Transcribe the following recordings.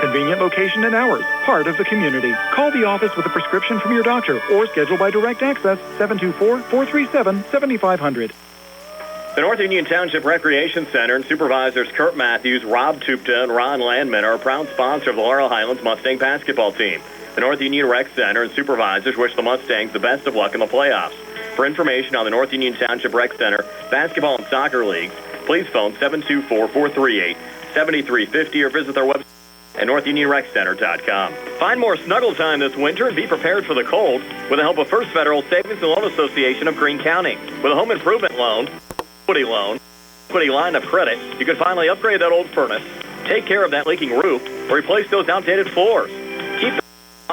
Convenient location and hours. Part of the community. Call the office with a prescription from your doctor or schedule by direct access 724-437-7500. The North Union Township Recreation Center and Supervisors Kurt Matthews, Rob Tupta, and Ron Landman are a proud sponsor of the Laurel Highlands Mustang basketball team. The North Union Rec Center and Supervisors wish the Mustangs the best of luck in the playoffs. For information on the North Union Township Rec Center basketball and soccer leagues, please phone 724-438-7350 or visit their website at NorthUnionRecCenter.com. Find more snuggle time this winter and be prepared for the cold with the help of First Federal Savings and Loan Association of Greene County. With a home improvement loan, equity line of credit, you can finally upgrade that old furnace, take care of that leaking roof, or replace those outdated floors. Keep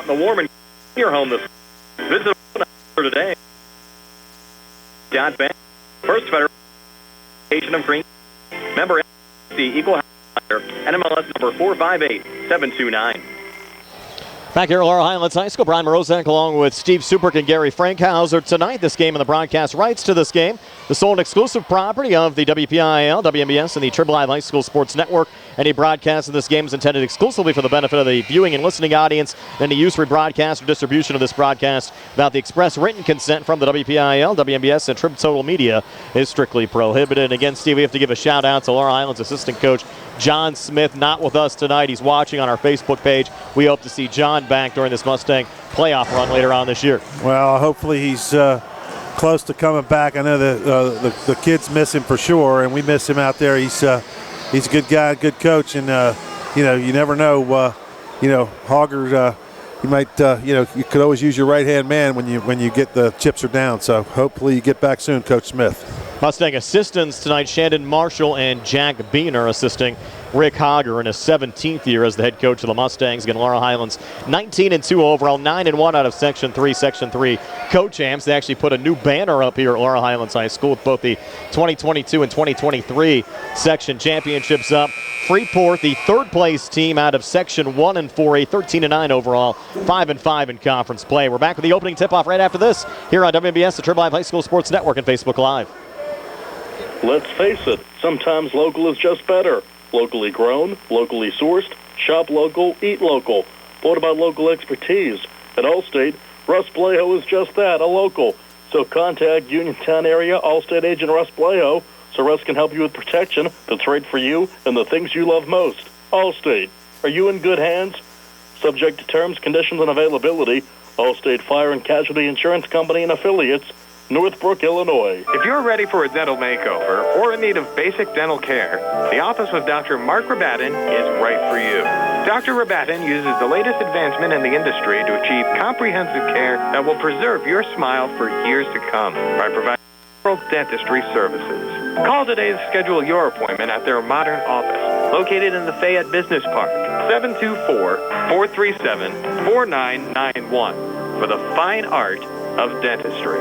the warm and your home this visit today. Bank, First Federal Association of Greene, member Equal Housing Lender, NMLS number 458729. Back here at Laurel Highlands High School, Brian Mroziak along with Steve Superick and Gary Frankhouser. Tonight, this game and the broadcast rights to this game, the sole and exclusive property of the WPIAL, WMBS, and the Triple-I High School Sports Network. Any broadcast of this game is intended exclusively for the benefit of the viewing and listening audience. Any use, rebroadcast, or distribution of this broadcast without the express written consent from the WPIAL, WMBS, and Trib Total Media is strictly prohibited. And again, Steve, we have to give a shout-out to Laurel Highlands assistant coach John Smith, not with us tonight. He's watching on our Facebook page. We hope to see John back during this Mustang playoff run later on this year. Well, hopefully he's close to coming back. I know the kids miss him for sure, and we miss him out there. He's a good guy, good coach, and you never know. Hogger, you might you could always use your right-hand man when you get the chips are down. So hopefully you get back soon, Coach Smith. Mustang assistants tonight, Shandon Marshall and Jack Beener assisting Rick Hogger in his 17th year as the head coach of the Mustangs. Again, Laurel Highlands 19-2 overall, 9-1 out of Section 3. Section 3 co-champs. They actually put a new banner up here at Laurel Highlands High School with both the 2022 and 2023 section championships up. Freeport, the third-place team out of Section 1 and 4A, 13-9 overall, 5-5 in conference play. We're back with the opening tip-off right after this here on WMBS, the Triple-I High School Sports Network, and Facebook Live. Let's face it, sometimes local is just better. Locally grown, locally sourced, shop local, eat local. What about local expertise? At Allstate, Russ Blejo is just that, a local. So contact Uniontown area Allstate agent Russ Blejo so Russ can help you with protection that's right for you and the things you love most. Allstate, are you in good hands? Subject to terms, conditions, and availability. Allstate Fire and Casualty Insurance Company and Affiliates, Northbrook, Illinois. If you're ready for a dental makeover or in need of basic dental care, the office of Dr. Mark Rabatin is right for you. Dr. Rabatin uses the latest advancement in the industry to achieve comprehensive care that will preserve your smile for years to come by providing oral dentistry services. Call today to schedule your appointment at their modern office, located in the Fayette Business Park, 724-437-4991, for the fine art of dentistry.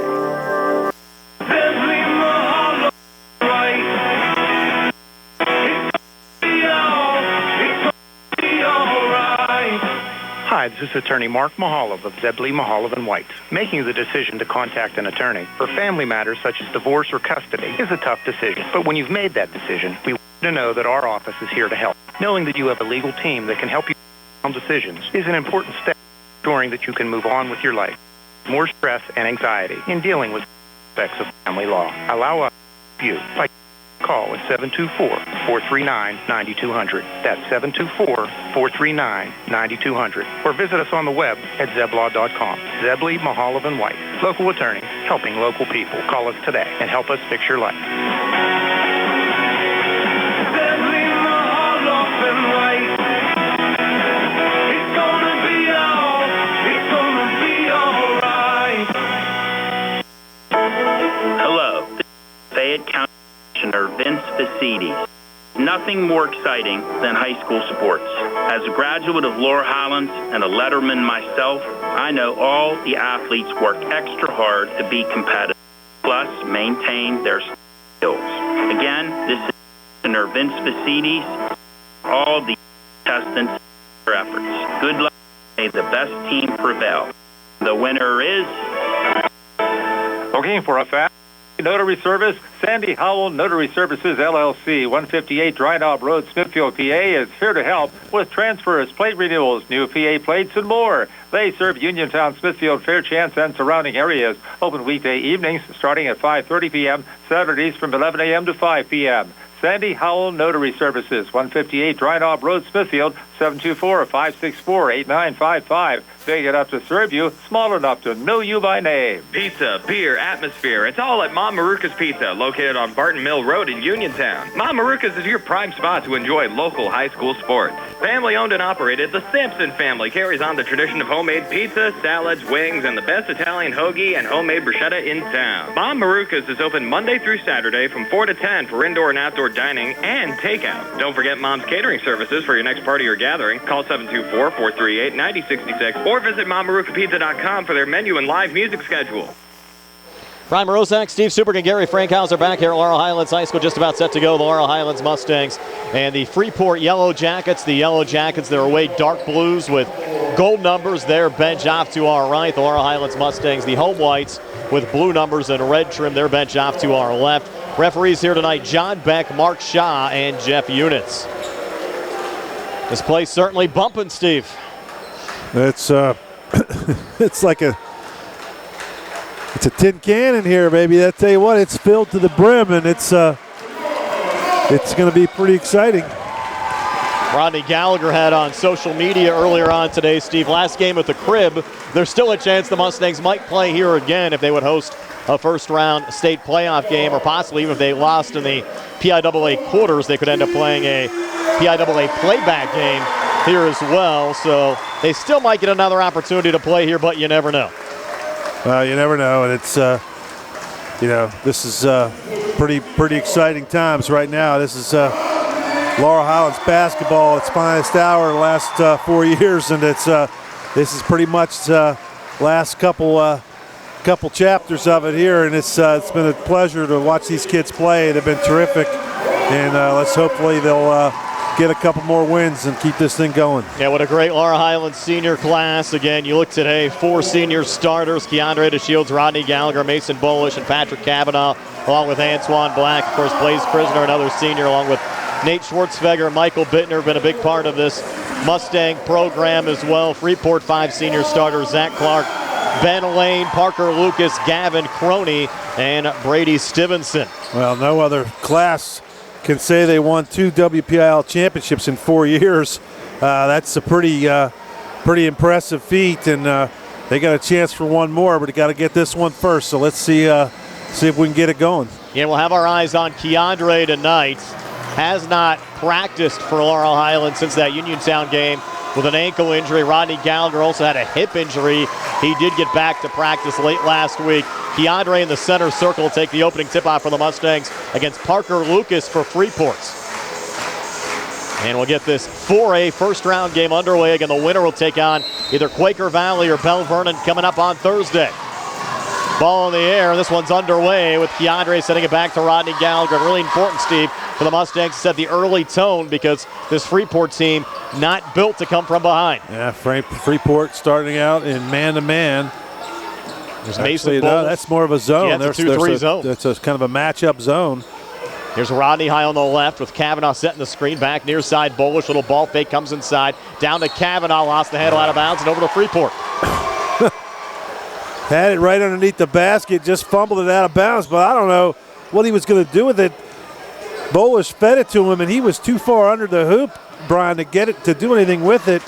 Hi, this is Attorney Mark Mehalov of Zebley, Mehalov & White. Making the decision to contact an attorney for family matters such as divorce or custody is a tough decision. But when you've made that decision, we want you to know that our office is here to help. Knowing that you have a legal team that can help you make decisions is an important step, ensuring that you can move on with your life. More stress and anxiety in dealing with aspects of family law. Allow us to help you by call at 724-439-9200. That's 724-439-9200. Or visit us on the web at zeblaw.com. Zebley, Mehalov & White. Local attorney helping local people. Call us today and help us fix your life. Zebley, Mehalov & White. It's gonna be all right. Hello, this is Fayette County Commissioner Vince Faccides. Nothing more exciting than high school sports. As a graduate of Laurel Highlands and a letterman myself, I know all the athletes work extra hard to be competitive, plus maintain their skills. Again, this is Commissioner Vince Faccides. All the contestants for their efforts. Good luck. May the best team prevail. The winner is... Looking for a fast Notary Service, Sandy Howell Notary Services, LLC, 158 Dry Knob Road, Smithfield, PA, is here to help with transfers, plate renewals, new PA plates, and more. They serve Uniontown, Smithfield, Fairchance, and surrounding areas. Open weekday evenings starting at 5:30 p.m., Saturdays from 11 a.m. to 5 p.m. Sandy Howell Notary Services, 158 Dry Knob Road, Smithfield, 724-564-8955. Big enough to serve you, small enough to know you by name. Pizza, beer, atmosphere. It's all at Mom Maruka's Pizza, located on Barton Mill Road in Uniontown. Mom Maruka's is your prime spot to enjoy local high school sports. Family owned and operated, the Sampson family carries on the tradition of homemade pizza, salads, wings, and the best Italian hoagie and homemade bruschetta in town. Mom Maruka's is open Monday through Saturday from 4 to 10 for indoor and outdoor dining and takeout. Don't forget Mom's catering services for your next party or gathering. Call 724-438-9066 or visit MomMarukaPizza.com for their menu and live music schedule. Brian Mroziak, Steve Superick, and Gary Frankhouser back here at Laurel Highlands High School, just about set to go. The Laurel Highlands Mustangs and the Freeport Yellow Jackets. The Yellow Jackets, they're away dark blues with gold numbers. Their bench off to our right. The Laurel Highlands Mustangs, the home whites with blue numbers and red trim. Their bench off to our left. Referees here tonight, John Beck, Mark Shaw, and Jeff Unitz. This place certainly bumping, Steve. It's it's like it's a tin can in here, baby. I tell you what, it's filled to the brim, and it's going to be pretty exciting. Rodney Gallagher had on social media earlier on today, Steve, last game at the Crib. There's still a chance the Mustangs might play here again if they would host a first-round state playoff game, or possibly even if they lost in the PIAA quarters, they could end up playing a PIAA playback game here as well. So they still might get another opportunity to play here, but you never know. Well, you never know, and it's this is pretty exciting times right now. This is Laurel Highlands basketball, its finest hour the last 4 years, and it's this is pretty much the last couple chapters of it here, and it's been a pleasure to watch these kids play. They've been terrific, and let's hopefully they'll get a couple more wins and keep this thing going. Yeah, what a great Laurel Highlands senior class. Again, you look today, 4 senior starters: Keandre DeShields, Rodney Gallagher, Mason Bolish, and Patrick Kavanaugh, along with Antoine Black, of course, Blaze Prisoner, another senior, along with Nate Schwartzfeger and Michael Bittner, been a big part of this Mustang program as well. Freeport 5 senior starters: Zach Clark, Ben Lane, Parker Lucas, Gavin Croney, and Brady Stevenson. Well, no other class can say they won 2 WPIAL championships in 4 years. That's a pretty impressive feat, and they got a chance for one more, but they got to get this one first. So let's see if we can get it going. Yeah, we'll have our eyes on Keandre tonight. Has not practiced for Laurel Highlands since that Uniontown game with an ankle injury. Rodney Gallagher also had a hip injury. He did get back to practice late last week. Keandre in the center circle will take the opening tip-off for the Mustangs against Parker Lucas for Freeport. And we'll get this 4A first-round game underway. Again, the winner will take on either Quaker Valley or Bell Vernon coming up on Thursday. Ball in the air, and this one's underway with Keandre sending it back to Rodney Gallagher. Really important, Steve, for the Mustangs to set the early tone because this Freeport team not built to come from behind. Yeah, Freeport starting out in man-to-man. There's Mason Bowles. That's more of a zone. Yeah, it's a 2-3 zone. That's a kind of a matchup zone. Here's Rodney high on the left with Kavanaugh setting the screen back near side. Bolish, little ball fake, comes inside. Down to Kavanaugh, lost the handle out of bounds, and over to Freeport. Had it right underneath the basket, just fumbled it out of bounds, but I don't know what he was going to do with it. Bolish fed it to him, and he was too far under the hoop, Brian, to get it to do anything with it.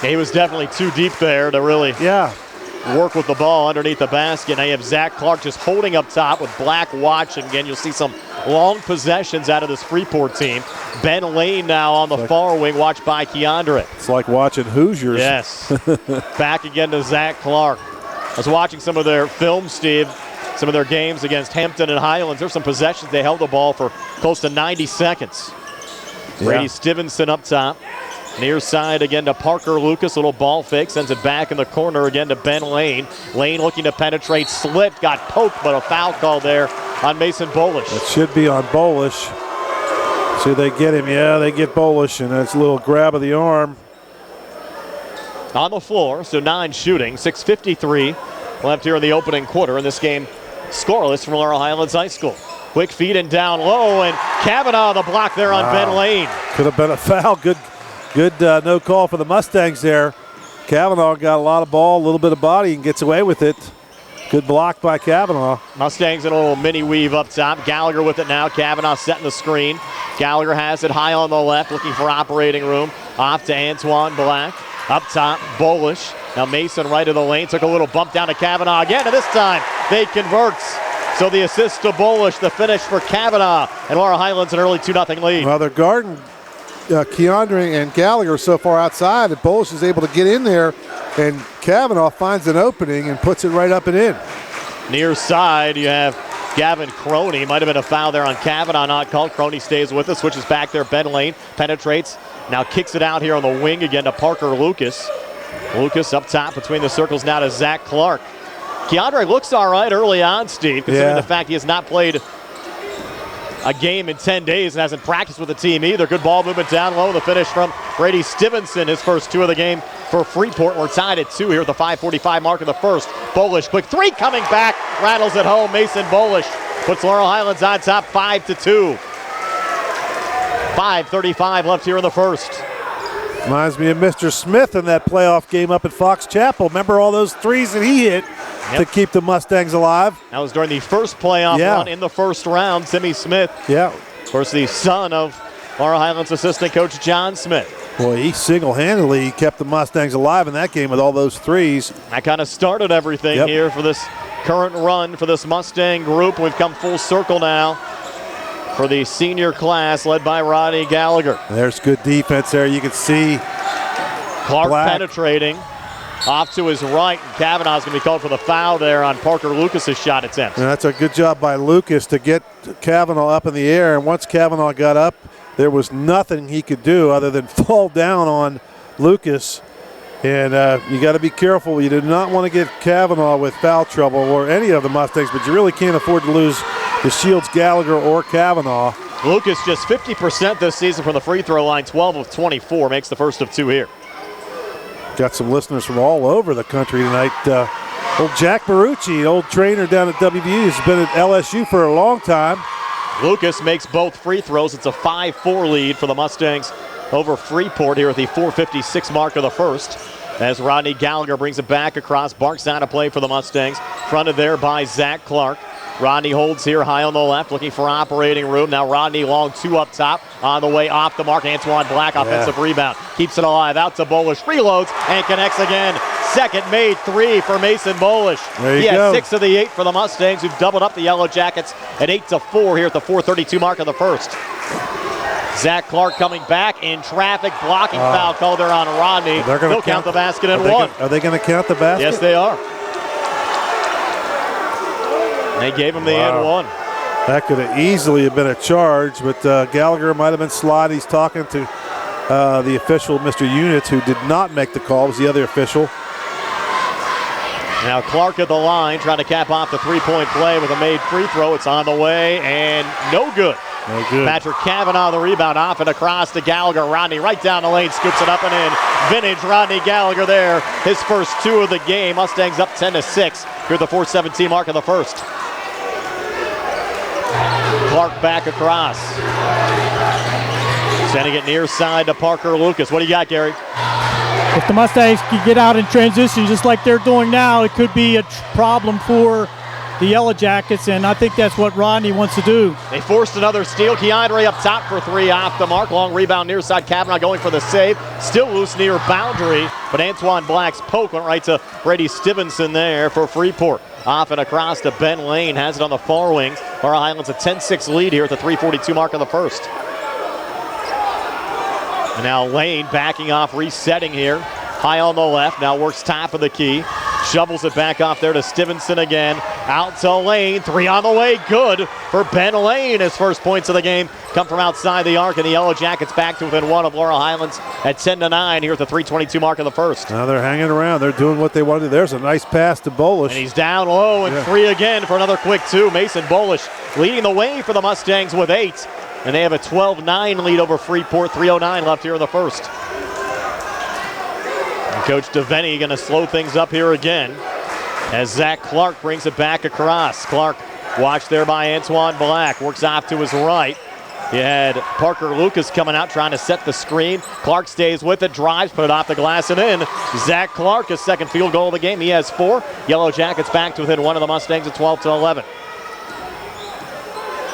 He was definitely too deep there to really work with the ball underneath the basket. Now you have Zach Clark just holding up top with Black watching. Again, you'll see some long possessions out of this Freeport team. Ben Lane now on the far wing, watched by Keandre. It's like watching Hoosiers. Yes. Back again to Zach Clark. I was watching some of their film, Steve, some of their games against Hampton and Highlands. There's some possessions. They held the ball for close to 90 seconds. Brady Stevenson up top. Near side again to Parker Lucas. Little ball fake. Sends it back in the corner again to Ben Lane. Lane looking to penetrate. Slipped. Got poked, but a foul call there on Mason Bolish. It should be on Bolish. See, they get him. Yeah, they get Bolish, and that's a little grab of the arm. On the floor, so 9 shooting. 6:53 left here in the opening quarter. And this game scoreless from Laurel Highlands High School. Quick feed and down low, and Kavanaugh on the block there on Ben Lane. Could have been a foul. Good no call for the Mustangs there. Kavanaugh got a lot of ball, a little bit of body, and gets away with it. Good block by Kavanaugh. Mustangs in a little mini weave up top. Gallagher with it now. Kavanaugh setting the screen. Gallagher has it high on the left, looking for operating room. Off to Antoine Black. Up top, Bolish. Now Mason right of the lane. Took a little bump down to Kavanaugh again, and this time they converts. So the assist to Bolish, the finish for Kavanaugh, and Laurel Highlands an early 2-0 lead. Well, they're guarding Keandre and Gallagher so far outside that Bolish is able to get in there, and Kavanaugh finds an opening and puts it right up and in. Near side, you have Gavin Croney. Might have been a foul there on Kavanaugh, not called. Croney stays with us, switches back there. Ben Lane penetrates, now kicks it out here on the wing again to Parker Lucas. Lucas up top between the circles now to Zach Clark. Keandre looks all right early on, Steve, considering the fact he has not played a game in 10 days and hasn't practiced with the team either. Good ball movement down low. The finish from Brady Stevenson, his first 2 of the game for Freeport. We're tied at 2 here at the 5:45 mark of the first. Bolish, quick 3 coming back. Rattles it home. Mason Bolish puts Laurel Highlands on top 5-2. 5:35 left here in the first. Reminds me of Mr. Smith in that playoff game up at Fox Chapel. Remember all those threes that he hit to keep the Mustangs alive? That was during the first playoff run in the first round. Timmy Smith. Yeah. Of course, the son of Laurel Highlands assistant coach John Smith. Boy, he single-handedly kept the Mustangs alive in that game with all those threes. That kind of started everything here for this current run for this Mustang group. We've come full circle now for the senior class led by Rodney Gallagher. There's good defense there. You can see Clark penetrating off to his right, and Kavanaugh's going to be called for the foul there on Parker Lucas's shot attempt. And that's a good job by Lucas to get Kavanaugh up in the air, and once Kavanaugh got up, there was nothing he could do other than fall down on Lucas. And you got to be careful. You do not want to get Kavanaugh with foul trouble, or any of the Mustangs, but you really can't afford to lose the Shields, Gallagher, or Kavanaugh. Lucas just 50% this season from the free throw line, 12 of 24, makes the first of 2 here. Got some listeners from all over the country tonight. Old Jack Marucci, old trainer down at WVU, has been at LSU for a long time. Lucas makes both free throws. It's a 5-4 lead for the Mustangs over Freeport here at the 4:56 mark of the first. As Rodney Gallagher brings it back across. Barks out of play for the Mustangs. Fronted there by Zach Clark. Rodney holds here high on the left, looking for operating room. Now Rodney long 2 up top. On the way off the mark, Antoine Black, offensive rebound. Keeps it alive, out to Bolish, reloads, and connects again. Second made 3 for Mason Bolish. He has 6 of the 8 for the Mustangs, who've doubled up the Yellow Jackets at 8-4 here at the 4:32 mark of the first. Zach Clark coming back in traffic, blocking foul call there on Rodney. They'll count the basket and 1. Are they going to count the basket? Yes, they are. They gave him the and 1. That could have easily have been a charge, but Gallagher might have been slide. He's talking to the official, Mr. Units, who did not make the call. It was the other official. Now Clark at the line, trying to cap off the 3-point play with a made free throw. It's on the way, and no good. No good. Patrick Kavanaugh, the rebound, off and across to Gallagher. Rodney right down the lane, scoops it up and in. Vintage Rodney Gallagher there. His first 2 of the game. Mustangs up 10-6 here at the 4:17 mark of the first. Clark back across. Sending it near side to Parker Lucas. What do you got, Gary? If the Mustangs can get out in transition just like they're doing now, it could be a problem for the Yellow Jackets, and I think that's what Rodney wants to do. They forced another steal. Keandre up top for 3 off the mark. Long rebound near side. Kavanaugh going for the save. Still loose near boundary, but Antoine Black's poke went right to Brady Stevenson there for Freeport. Off and across to Ben Lane. Has it on the far wing. Laurel Highlands a 10-6 lead here at the 3:42 mark of the first. And now Lane backing off, resetting here. High on the left. Now works top of the key. Shovels it back off there to Stevenson again. Out to Lane. 3 on the way. Good for Ben Lane. His first points of the game come from outside the arc, and the Yellow Jackets back to within 1 of Laurel Highlands at 10-9 here at the 3:22 mark of the first. Now they're hanging around. They're doing what they want to do. There's a nice pass to Bolish. And he's down low, and 3 again for another quick 2. Mason Bolish leading the way for the Mustangs with 8. And they have a 12-9 lead over Freeport. 3:09 left here in the first. And Coach DeVenny going to slow things up here again. as Zach Clark brings it back across. Clark watched there by Antoine Black, works off to his right. You had Parker Lucas coming out trying to set the screen. Clark stays with it, drives, put it off the glass and in. Zach Clark, his second field goal of the game. He has 4. Yellow Jackets back to within 1 of the Mustangs at 12-11.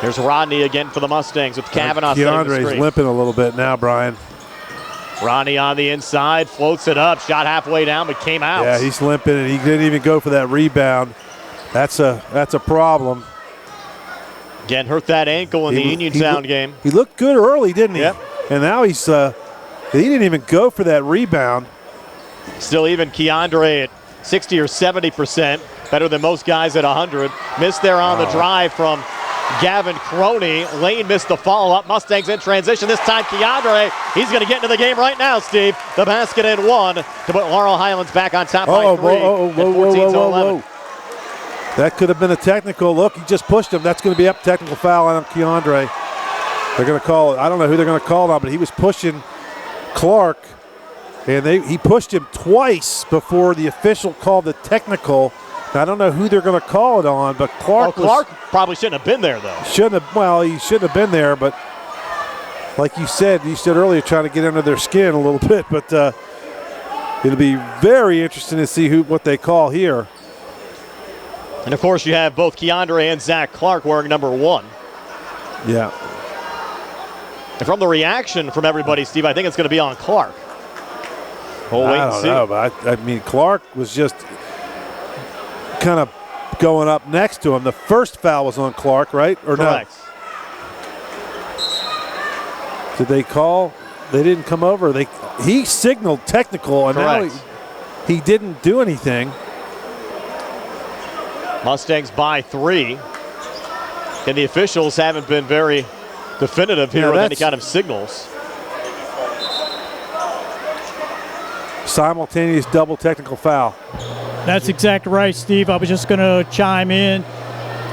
Here's Rodney again for the Mustangs with Kavanaugh setting the screen. Keandre's limping a little bit now, Brian. Rodney on the inside, floats it up, shot halfway down, but came out. Yeah, he's limping, and he didn't even go for that rebound. That's a problem. Again, hurt that ankle in the Uniontown game. He looked good early, didn't he? Yep. And now he didn't even go for that rebound. Still even Keandre at 60 or 70%, better than most guys at 100. Missed there on the drive from Gavin Croney. Lane missed the follow-up. Mustangs in transition. This time Keandre, he's going to get into the game right now, Steve. The basket and 1 to put Laurel Highlands back on top by 3 at 14-11. That could have been a technical. Look, he just pushed him. That's going to be up technical foul on Keandre. They're going to call it. I don't know who they're going to call it on, but he was pushing Clark, and he pushed him twice before the official called the technical. Now, I don't know who they're going to call it on, but Clark probably shouldn't have been there, though. He shouldn't have been there, but like you said earlier, trying to get under their skin a little bit, but it'll be very interesting to see what they call here. And, of course, you have both Keandre and Zach Clark wearing number 1. Yeah. And from the reaction from everybody, Steve, I think it's going to be on Clark. We'll wait and see. I don't know, but I mean, Clark was just kind of going up next to him. The first foul was on Clark, right? Or correct. No? Did they call? They didn't come over. He signaled technical, and correct. Now he didn't do anything. Mustangs by 3. And the officials haven't been very definitive here with any kind of signals. Simultaneous double technical foul. That's exactly right, Steve. I was just going to chime in.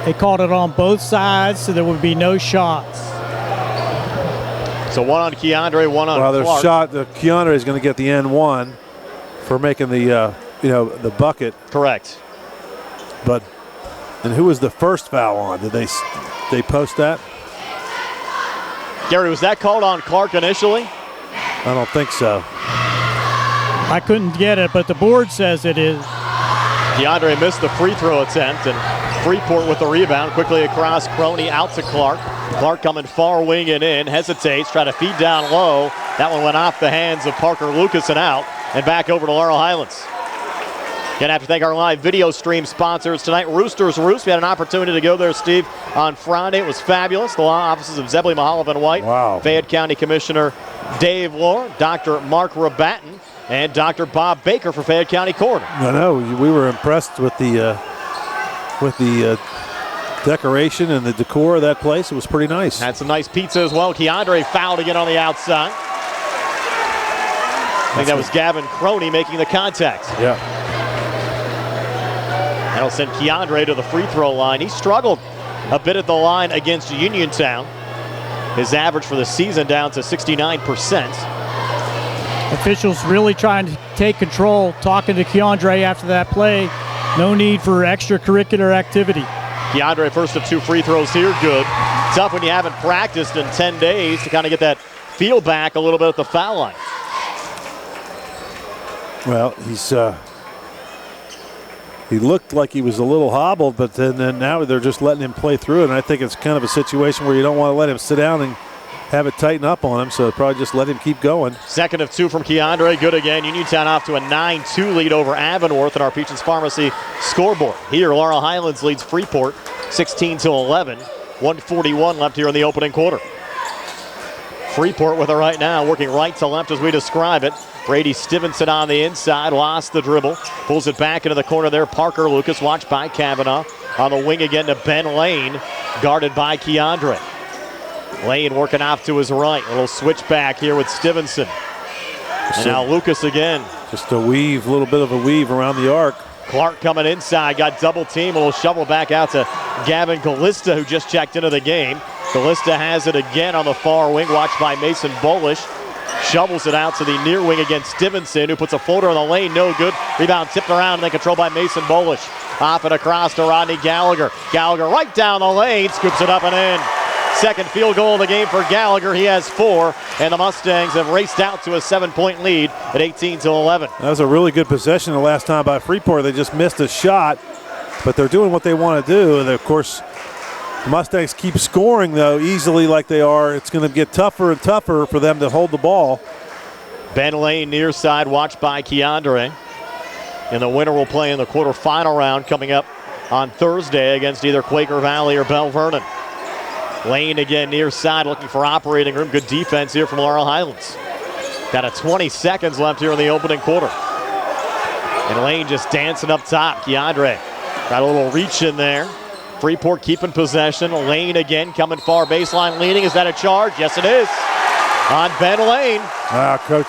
They called it on both sides, so there would be no shots. So 1 on Keandre, 1 on Clark. Well, Keandre is going to get the N1 for making the the bucket. Correct. And who was the first foul on? Did they post that? Gary, was that called on Clark initially? I don't think so. I couldn't get it, but the board says it is. Keandre missed the free throw attempt, and Freeport with the rebound. Quickly across, Croney out to Clark. Clark coming far wing and in, hesitates, trying to feed down low. That one went off the hands of Parker Lucas and out, and back over to Laurel Highlands. Again, I have to thank our live video stream sponsors tonight, Roosters Roost. We had an opportunity to go there, Steve, on Friday. It was fabulous. The law offices of Zebley, Mehalov, and White. Wow. Fayette County Commissioner Dave Lohr, Dr. Mark Rabatin, and Dr. Bob Baker for Fayette County Coroner. I know. We were impressed with the decoration and the decor of that place. It was pretty nice. Had some nice pizza as well. Keandre fouled again on the outside. I think that was Gavin Croney making the contact. Yeah. That'll send Keandre to the free throw line. He struggled a bit at the line against Uniontown. His average for the season down to 69%. Officials really trying to take control, talking to Keandre after that play. No need for extracurricular activity. Keandre, first of 2 free throws here, good. Tough when you haven't practiced in 10 days to kind of get that feel back a little bit at the foul line. Well, he looked like he was a little hobbled, but then now they're just letting him play through it, and I think it's kind of a situation where you don't want to let him sit down and have it tighten up on him, so probably just let him keep going. Second of 2 from Keandre, good again. Uniontown off to a 9-2 lead over Avonworth in our Peaches Pharmacy scoreboard. Here, Laurel Highlands leads Freeport 16-11. 1:41 left here in the opening quarter. Freeport with it right now, working right to left as we describe it. Brady Stevenson on the inside, lost the dribble, pulls it back into the corner there. Parker Lucas, watched by Kavanaugh. On the wing again to Ben Lane, guarded by Keandre. Lane working off to his right. A little switch back here with Stevenson. And now Lucas again. Just a weave, a little bit of a weave around the arc. Clark coming inside, got double team. A little shovel back out to Gavin Callista, who just checked into the game. Callista has it again on the far wing, watched by Mason Bolish. Shovels it out to the near wing against Stevenson, who puts a floater in the lane, no good. Rebound tipped around and then controlled by Mason Bolish. Off and across to Rodney Gallagher. Gallagher right down the lane, scoops it up and in. Second field goal of the game for Gallagher. He has 4, and the Mustangs have raced out to a 7-point lead at 18-11. That was a really good possession the last time by Freeport. They just missed a shot, but they're doing what they want to do. And, of course, the Mustangs keep scoring, though, easily like they are. It's going to get tougher and tougher for them to hold the ball. Ben Lane near side, watched by Keandre. And the winner will play in the quarterfinal round coming up on Thursday against either Quaker Valley or Bell Vernon. Lane again near side, looking for operating room. Good defense here from Laurel Highlands. Got a 20 seconds left here in the opening quarter. And Lane just dancing up top. Keandre got a little reach in there. Freeport keeping possession. Lane again coming far baseline leading. Is that a charge? Yes, it is. On Ben Lane. Coach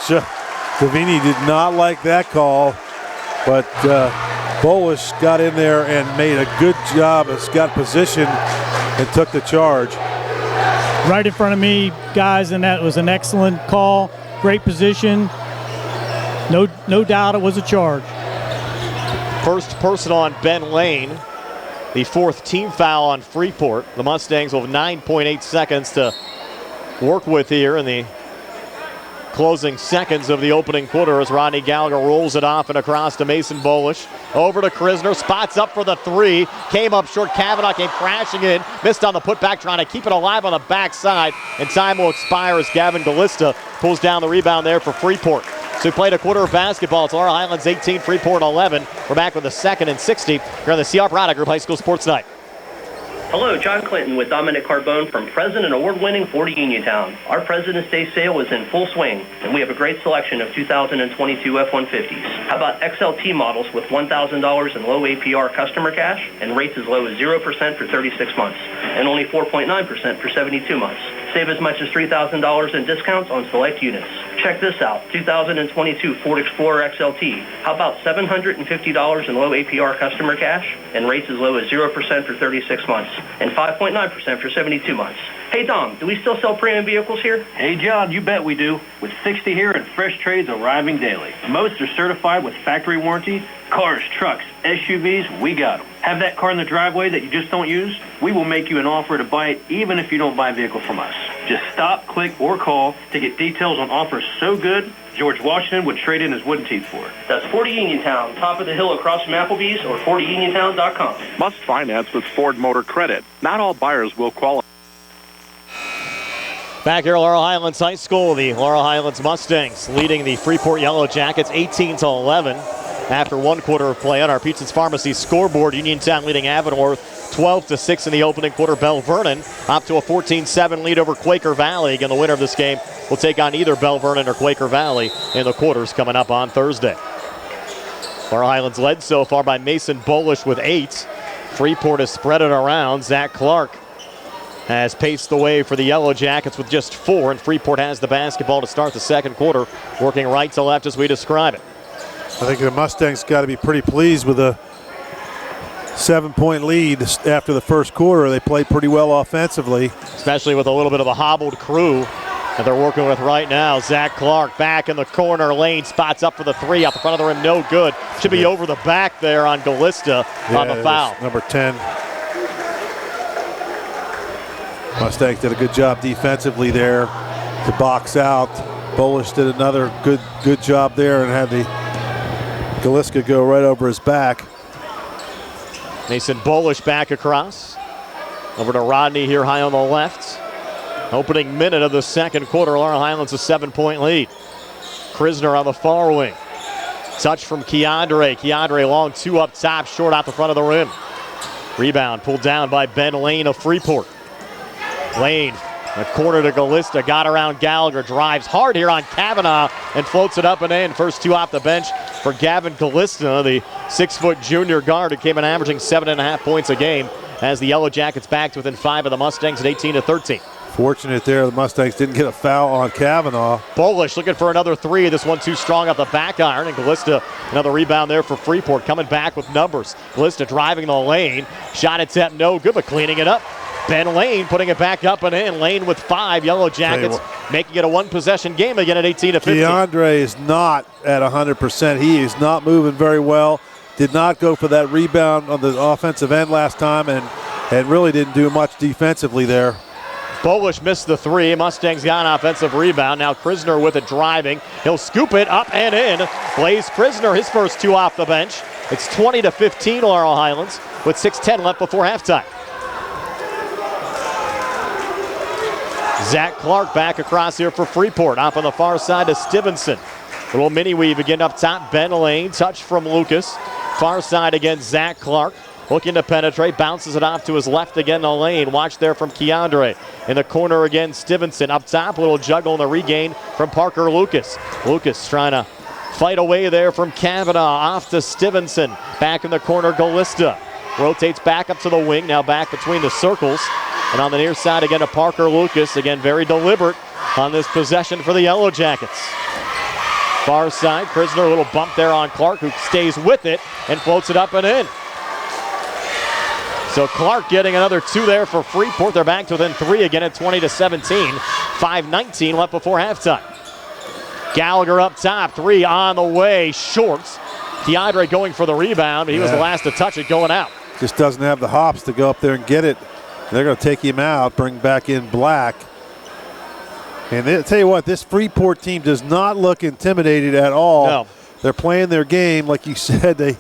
Davini did not like that call, but Bolish got in there and made a good job. Has got position and took the charge. Right in front of me, guys, and that was an excellent call. Great position. No doubt it was a charge. First personal on Ben Lane. The 4th team foul on Freeport. The Mustangs will have 9.8 seconds to work with here in the closing seconds of the opening quarter as Rodney Gallagher rolls it off and across to Mason Bolish. Over to Krisner, spots up for the 3. Came up short, Kavanaugh came crashing in. Missed on the putback, trying to keep it alive on the backside. And time will expire as Gavin Gallista pulls down the rebound there for Freeport. So we played a quarter of basketball. It's Laurel Highlands 18, Freeport 11. We're back with the 2nd and 60 here on the CR Product Group High School Sports Night. Hello, John Clinton with Dominic Carbone from President Award-winning Ford of Uniontown. Our President's Day sale is in full swing, and we have a great selection of 2022 F-150s. How about XLT models with $1,000 in low APR customer cash and rates as low as 0% for 36 months and only 4.9% for 72 months. Save as much as $3,000 in discounts on select units. Check this out, 2022 Ford Explorer XLT. How about $750 in low APR customer cash and rates as low as 0% for 36 months and 5.9% for 72 months. Hey, Dom, do we still sell premium vehicles here? Hey, John, you bet we do. With 60 here and fresh trades arriving daily. Most are certified with factory warranty. Cars, trucks, SUVs, we got them. Have that car in the driveway that you just don't use? We will make you an offer to buy it even if you don't buy a vehicle from us. Just stop, click, or call to get details on offers so good George Washington would trade in his wooden teeth for. That's Ford of Uniontown, top of the hill across from Applebee's or FordofUniontown.com. Must finance with Ford Motor Credit. Not all buyers will qualify. Back here at Laurel Highlands High School, the Laurel Highlands Mustangs leading the Freeport Yellow Jackets 18-11 after one quarter of play on our Peaches Pharmacy scoreboard. Uniontown leading Avonworth 12-6 in the opening quarter. Bell Vernon up to a 14-7 lead over Quaker Valley. Again, the winner of this game will take on either Bell Vernon or Quaker Valley in the quarters coming up on Thursday. Laurel Highlands led so far by Mason Bolish with 8. Freeport has spread it around. Zach Clark has paced the way for the Yellow Jackets with just 4, and Freeport has the basketball to start the second quarter, working right to left as we describe it. I think the Mustangs got to be pretty pleased with a 7-point lead after the first quarter. They played pretty well offensively. Especially with a little bit of a hobbled crew that they're working with right now. Zach Clark back in the corner lane, spots up for the 3 out the front of the rim, no good. Should be over the back there on Gallista on the foul. Number 10. Mustangs did a good job defensively there to box out. Bolish did another good job there and had the Galiska go right over his back. Mason Bolish back across. Over to Rodney here high on the left. Opening minute of the second quarter, Laurel Highlands a 7-point lead. Krisner on the far wing. Touch from Keandre. Keandre long 2 up top, short out the front of the rim. Rebound pulled down by Ben Lane of Freeport. Lane, a corner to Gallista, got around Gallagher, drives hard here on Kavanaugh and floats it up and in. First 2 off the bench for Gavin Gallista, the 6-foot junior guard who came in averaging 7.5 points a game as the Yellow Jackets back to within 5 of the Mustangs at 18-13. Fortunate there, the Mustangs didn't get a foul on Kavanaugh. Bolish looking for another 3. This one too strong off the back iron, and Gallista another rebound there for Freeport, coming back with numbers. Gallista driving the lane, shot attempt no good, but cleaning it up. Ben Lane putting it back up and in. Lane with 5. Yellow Jackets making it a one-possession game again at 18-15. Keandre is not at 100%. He is not moving very well. did not go for that rebound on the offensive end last time and really didn't do much defensively there. Bolish missed the three. Mustangs got an offensive rebound. Now Krisner with it driving. He'll scoop it up and in. Blaze Krisner, his first 2 off the bench. It's 20-15 Laurel Highlands with 6:10 left before halftime. Zach Clark back across here for Freeport. Off on the far side to Stevenson. Little mini weave again up top. Ben Lane, touch from Lucas. Far side again, Zach Clark. Looking to penetrate, bounces it off to his left again to Lane. Watch there from Keandre. In the corner again, Stevenson up top. Little juggle in the regain from Parker Lucas. Lucas trying to fight away there from Kavanaugh. Off to Stevenson. Back in the corner, Galista. Rotates back up to the wing. Now back between the circles. And on the near side again to Parker Lucas. Again, very deliberate on this possession for the Yellow Jackets. Far side, Krisner, a little bump there on Clark, who stays with it and floats it up and in. So Clark getting another 2 there for Freeport. They're back to within 3 again at 20-17. 5:19 left before halftime. Gallagher up top, 3 on the way, short. Keandre going for the rebound, but he was the last to touch it going out. Just doesn't have the hops to go up there and get it. They're going to take him out, bring back in Black. And I'll tell you what, this Freeport team does not look intimidated at all. No. They're playing their game, like you said. They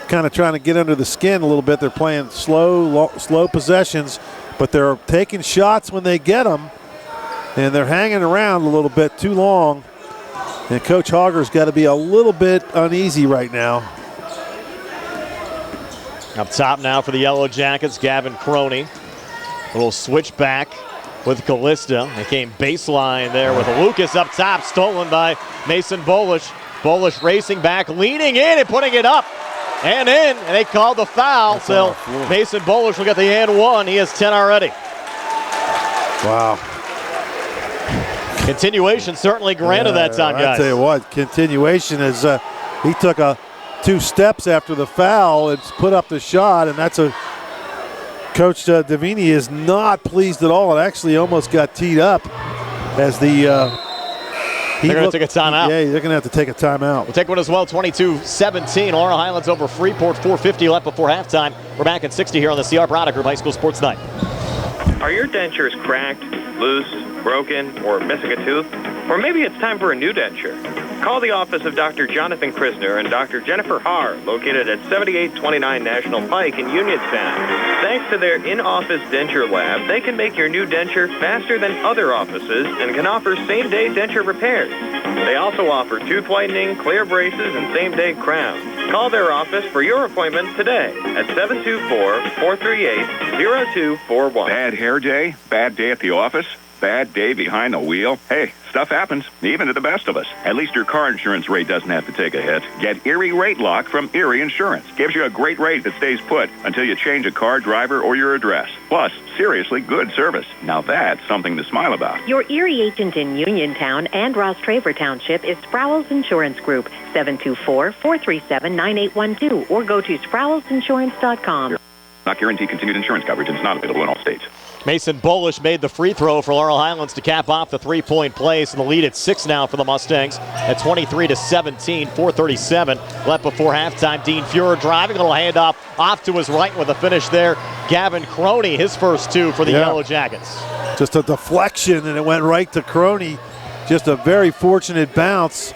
kind of trying to get under the skin a little bit. They're playing slow possessions, but they're taking shots when they get them, and they're hanging around a little bit too long. And Coach Hogger's got to be a little bit uneasy right now. Up top now for the Yellow Jackets, Gavin Croney. A little switch back with Callista. They came baseline there with Lucas up top, stolen by Mason Bolish. Bolish racing back, leaning in and putting it up and in. And they called the foul. So Mason Bolish will get the and 1. He has 10 already. Wow. Continuation certainly granted that time, guys. I tell you what, continuation is he took 2 steps after the foul and put up the shot, and that's Coach Davini is not pleased at all. It actually almost got teed up as the they're going to take a timeout. Yeah, they're going to have to take a timeout. We'll take one as well, 22-17. Laurel Highlands over Freeport, 4:50 left before halftime. We're back at 60 here on the CR Product Group High School Sports Night. Are your dentures cracked, loose, broken, or missing a tooth? Or maybe it's time for a new denture. Call the office of Dr. Jonathan Krisner and Dr. Jennifer Haar, located at 7829 National Pike in Unionstown. Thanks to their in-office denture lab, they can make your new denture faster than other offices and can offer same-day denture repairs. They also offer tooth whitening, clear braces, and same-day crowns. Call their office for your appointment today at 724-438-0241. Bad hair day? Bad day at the office? Bad day behind the wheel? Hey, stuff happens, even to the best of us. At least your car insurance rate doesn't have to take a hit. Get Erie Rate Lock from Erie Insurance. Gives you a great rate that stays put until you change a car, driver, or your address. Plus, seriously good service. Now that's something to smile about. Your Erie agent in Uniontown and Ross Traver Township is Sproul's Insurance Group, 724-437-9812, or go to SproulsInsurance.com. Not guaranteed continued insurance coverage and it's not available in all states. Mason Bolish made the free throw for Laurel Highlands to cap off the three-point play. So the lead at 6 now for the Mustangs at 23-17, 4:37 left before halftime. Dean Fuhrer driving, a little handoff off to his right with a finish there. Gavin Croney, his first 2 for the Yellow Jackets. Just a deflection, and it went right to Croney. Just a very fortunate bounce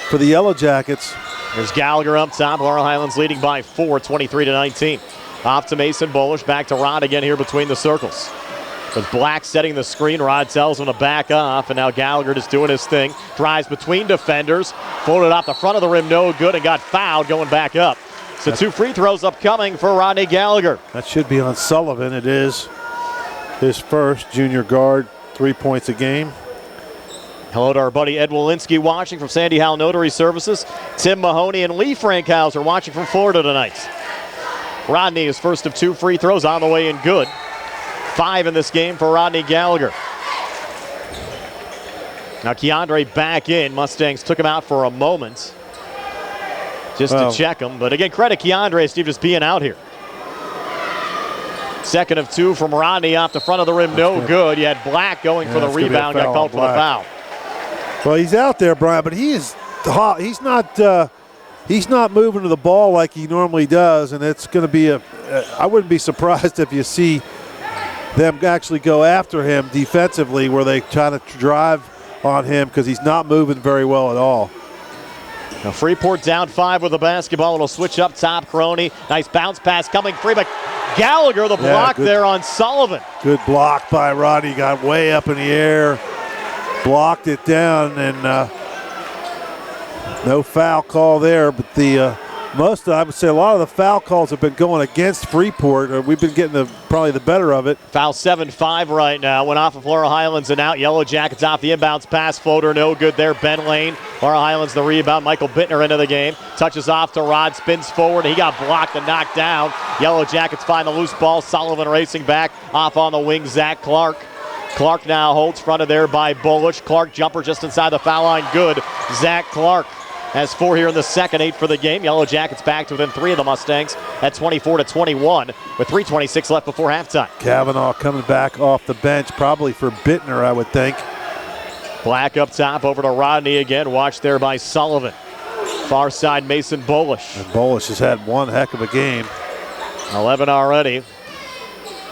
for the Yellow Jackets. There's Gallagher up top. Laurel Highlands leading by 4, 23-19. Off to Mason Bolish, back to Rod again here between the circles. With Black setting the screen, Rod tells him to back off, and now Gallagher just doing his thing. Drives between defenders, floated off the front of the rim, no good, and got fouled going back up. So 2 free throws upcoming for Rodney Gallagher. That should be on Sullivan. It is his first junior guard, 3 points a game. Hello to our buddy Ed Walensky watching from Sandy Howell Notary Services. Tim Mahoney and Lee Frankhouser watching from Florida tonight. Rodney, his first of 2 free throws, on the way and good. 5 in this game for Rodney Gallagher. Now Keandre back in. Mustangs took him out for a moment just to check him. But again, credit Keandre, Steve, just being out here. Second of 2 from Rodney off the front of the rim, no good. You had Black going for the rebound, got called for the foul. Well, he's out there, Brian, but he's not he's not moving to the ball like he normally does, and it's going to be I wouldn't be surprised if you see them actually go after him defensively where they try to drive on him because he's not moving very well at all. Now Freeport down 5 with the basketball. It'll switch up top. Crony. Nice bounce pass coming free, but Gallagher, the block there on Sullivan. Good block by Rodney. Got way up in the air, blocked it down, and no foul call there. But I would say a lot of the foul calls have been going against Freeport. We've been getting probably the better of it. Foul 7-5 right now. Went off of Laurel Highlands and out. Yellow Jackets off the inbounds pass. Floater no good there. Ben Lane. Laurel Highlands the rebound. Michael Bittner into the game. Touches off to Rod. Spins forward. He got blocked and knocked down. Yellow Jackets find the loose ball. Sullivan racing back. Off on the wing. Zach Clark. Clark now holds fronted there by Bullish. Clark jumper just inside the foul line. Good. Zach Clark has 4 here in the second, 8 for the game. Yellow Jackets back to within 3 of the Mustangs at 24-21 with 3:26 left before halftime. Kavanaugh coming back off the bench, probably for Bittner, I would think. Black up top, over to Rodney again. Watched there by Sullivan. Far side, Mason Bullish. And Bullish has had one heck of a game. 11 already.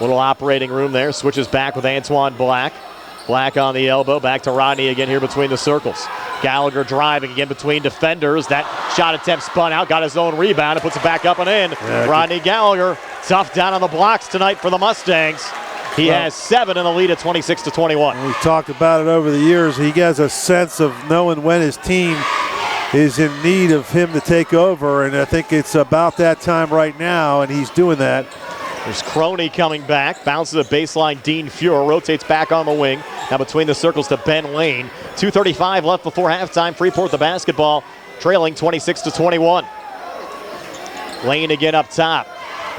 Little operating room there. Switches back with Antoine Black. Black on the elbow. Back to Rodney again here between the circles. Gallagher driving again between defenders. That shot attempt spun out. Got his own rebound and puts it back up and in. Yeah, Rodney Gallagher tough down on the blocks tonight for the Mustangs. He has 7 in the lead at 26-21. We've talked about it over the years. He has a sense of knowing when his team is in need of him to take over, and I think it's about that time right now, and he's doing that. There's Crony coming back, bounces a baseline. Dean Fuhrer rotates back on the wing. Now between the circles to Ben Lane. 2:35 left before halftime. Freeport the basketball, trailing 26-21. Lane again up top.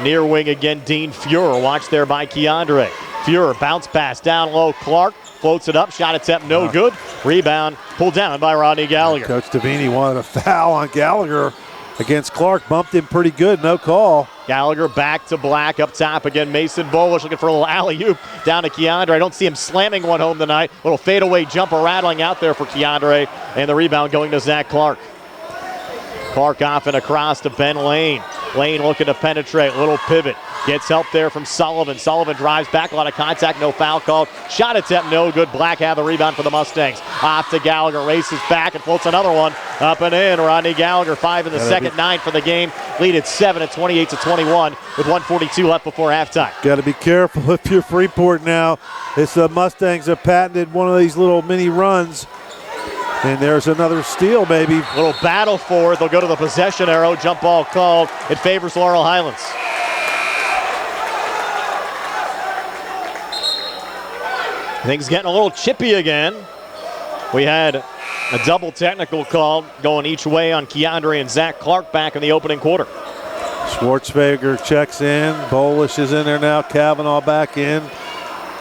Near wing again, Dean Fuhrer. Watched there by Keandre. Fuhrer bounce pass down low. Clark floats it up. Shot attempt no good. Rebound pulled down by Rodney Gallagher. Coach Davini wanted a foul on Gallagher against Clark. Bumped him pretty good. No call. Gallagher back to Black up top again. Mason Bullish looking for a little alley-oop down to Keandre. I don't see him slamming one home tonight. Little fadeaway jumper rattling out there for Keandre. And the rebound going to Zach Clark. Clark off and across to Ben Lane. Lane looking to penetrate. Little pivot. Gets help there from Sullivan. Sullivan drives back. A lot of contact. No foul called. Shot attempt no good. Black had the rebound for the Mustangs. Off to Gallagher. Races back and floats another one. Up and in. Rodney Gallagher 5 in the second, 9 for the game. Lead at 7 at 28-21 with 1:42 left before halftime. Got to be careful if you're Freeport now. It's the Mustangs have patented one of these little mini runs. And there's another steal, maybe. Little battle for it. They'll go to the possession arrow. Jump ball called. It favors Laurel Highlands. Things getting a little chippy again. We had a double technical call going each way on Keandre and Zach Clark back in the opening quarter. Schwartzweger checks in. Bullish is in there now. Kavanaugh back in.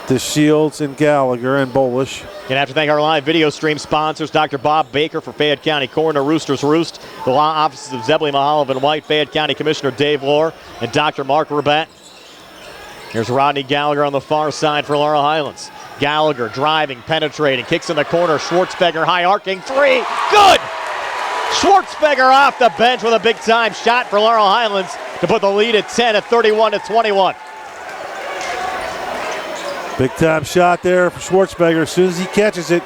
The Shields and Gallagher and Bullish. Gonna have to thank our live video stream sponsors, Dr. Bob Baker for Fayette County Coroner, Roosters, Roost, the law offices of Zebley, Mehalov, and White, Fayette County Commissioner Dave Lohr, and Dr. Mark Rabatin. Here's Rodney Gallagher on the far side for Laurel Highlands. Gallagher driving, penetrating, kicks in the corner. Schwartzweger high arcing three. Good! Schwartzweger off the bench with a big time shot for Laurel Highlands to put the lead at 10 at 31-21. Big time shot there for Schwartzweger. As soon as he catches it,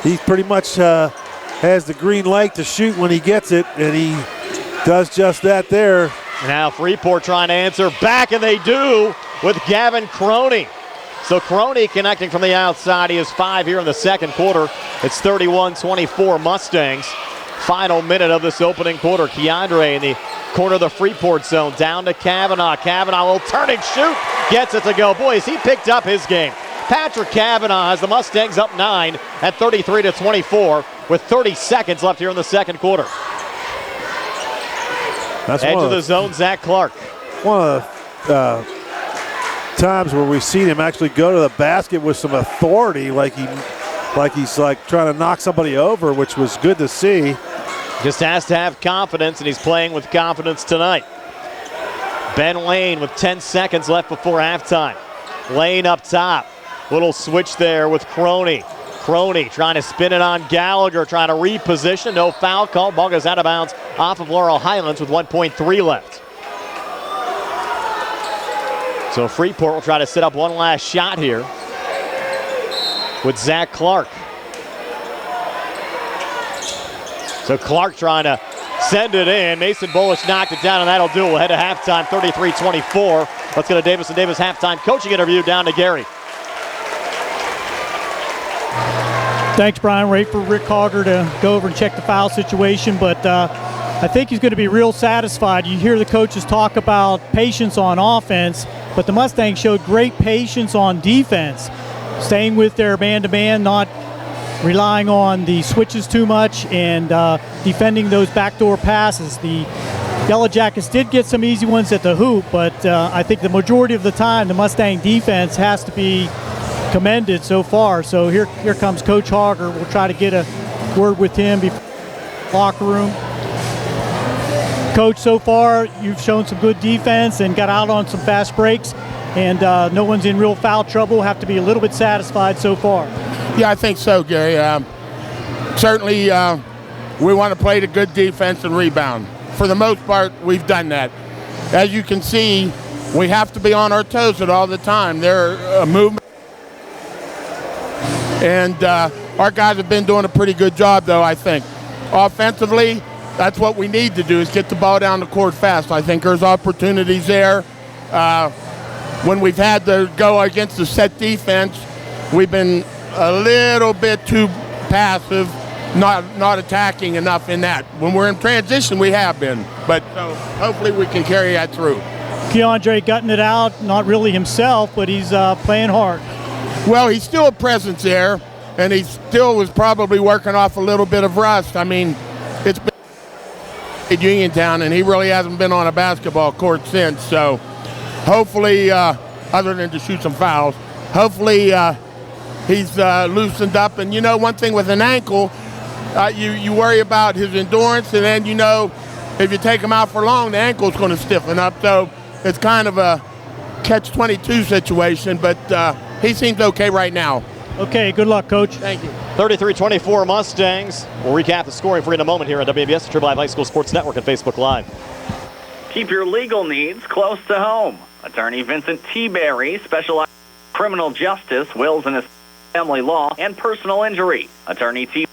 he pretty much has the green light to shoot when he gets it, and he does just that there. Now Freeport trying to answer back, and they do with Gavin Crony. So Crony connecting from the outside. He has 5 here in the second quarter. It's 31-24 Mustangs. Final minute of this opening quarter. Keandre in the corner of the Freeport zone. Down to Kavanaugh. Kavanaugh will turn and shoot. Gets it to go. Boy, has he picked up his game. Patrick Kavanaugh has the Mustangs up 9 at 33-24 with 30 seconds left here in the second quarter. That's edge of the zone, Zach Clark. One of the times where we've seen him actually go to the basket with some authority, like he's trying to knock somebody over, which was good to see. Just has to have confidence, and he's playing with confidence tonight. Ben Lane with 10 seconds left before halftime. Lane up top. Little switch there with Crony. Crony trying to spin it on Gallagher, trying to reposition. No foul call. Ball goes out of bounds off of Laurel Highlands with 1.3 left. So Freeport will try to set up one last shot here with Zach Clark. So Clark trying to send it in. Mason Bullish knocked it down, and that'll do it. We'll head to halftime, 33-24. Let's go to Davis & Davis halftime coaching interview. Down to Gary. Thanks, Brian. Wait for Rick Hogger to go over and check the foul situation, but I think he's going to be real satisfied. You hear the coaches talk about patience on offense, but the Mustangs showed great patience on defense, staying with their man-to-man, not relying on the switches too much, and defending those backdoor passes. The Yellow Jackets did get some easy ones at the hoop, but I think the majority of the time the Mustang defense has to be commended so far. So here comes Coach Hogger. We'll try to get a word with him before the locker room. Coach, so far you've shown some good defense and got out on some fast breaks, and no one's in real foul trouble. Have to be a little bit satisfied so far. Yeah, I think so, Gary. Certainly we want to play the good defense and rebound. For the most part, we've done that. As you can see, we have to be on our toes at all the time. They're movement. And our guys have been doing a pretty good job, though, I think. Offensively, that's what we need to do, is get the ball down the court fast. I think there's opportunities there. When we've had to go against the set defense, we've been a little bit too passive, not attacking enough in that. When we're in transition, we have been. But so hopefully we can carry that through. Keandre gutting it out, not really himself, but he's playing hard. Well, he's still a presence there, and he still was probably working off a little bit of rust. I mean, it's been at Uniontown, and he really hasn't been on a basketball court since. So hopefully, other than to shoot some fouls, hopefully he's loosened up. And, you know, one thing with an ankle, you worry about his endurance, and then, you know, if you take him out for long, the ankle's going to stiffen up. So it's kind of a catch-22 situation, but he seems okay right now. Okay, good luck, Coach. Thank you. 33-24 Mustangs. We'll recap the scoring for you in a moment here on WBS, Triple I High School Sports Network, and Facebook Live. Keep your legal needs close to home. Attorney Vincent T. Berry specializes in criminal justice, wills and family law, and personal injury. Attorney T.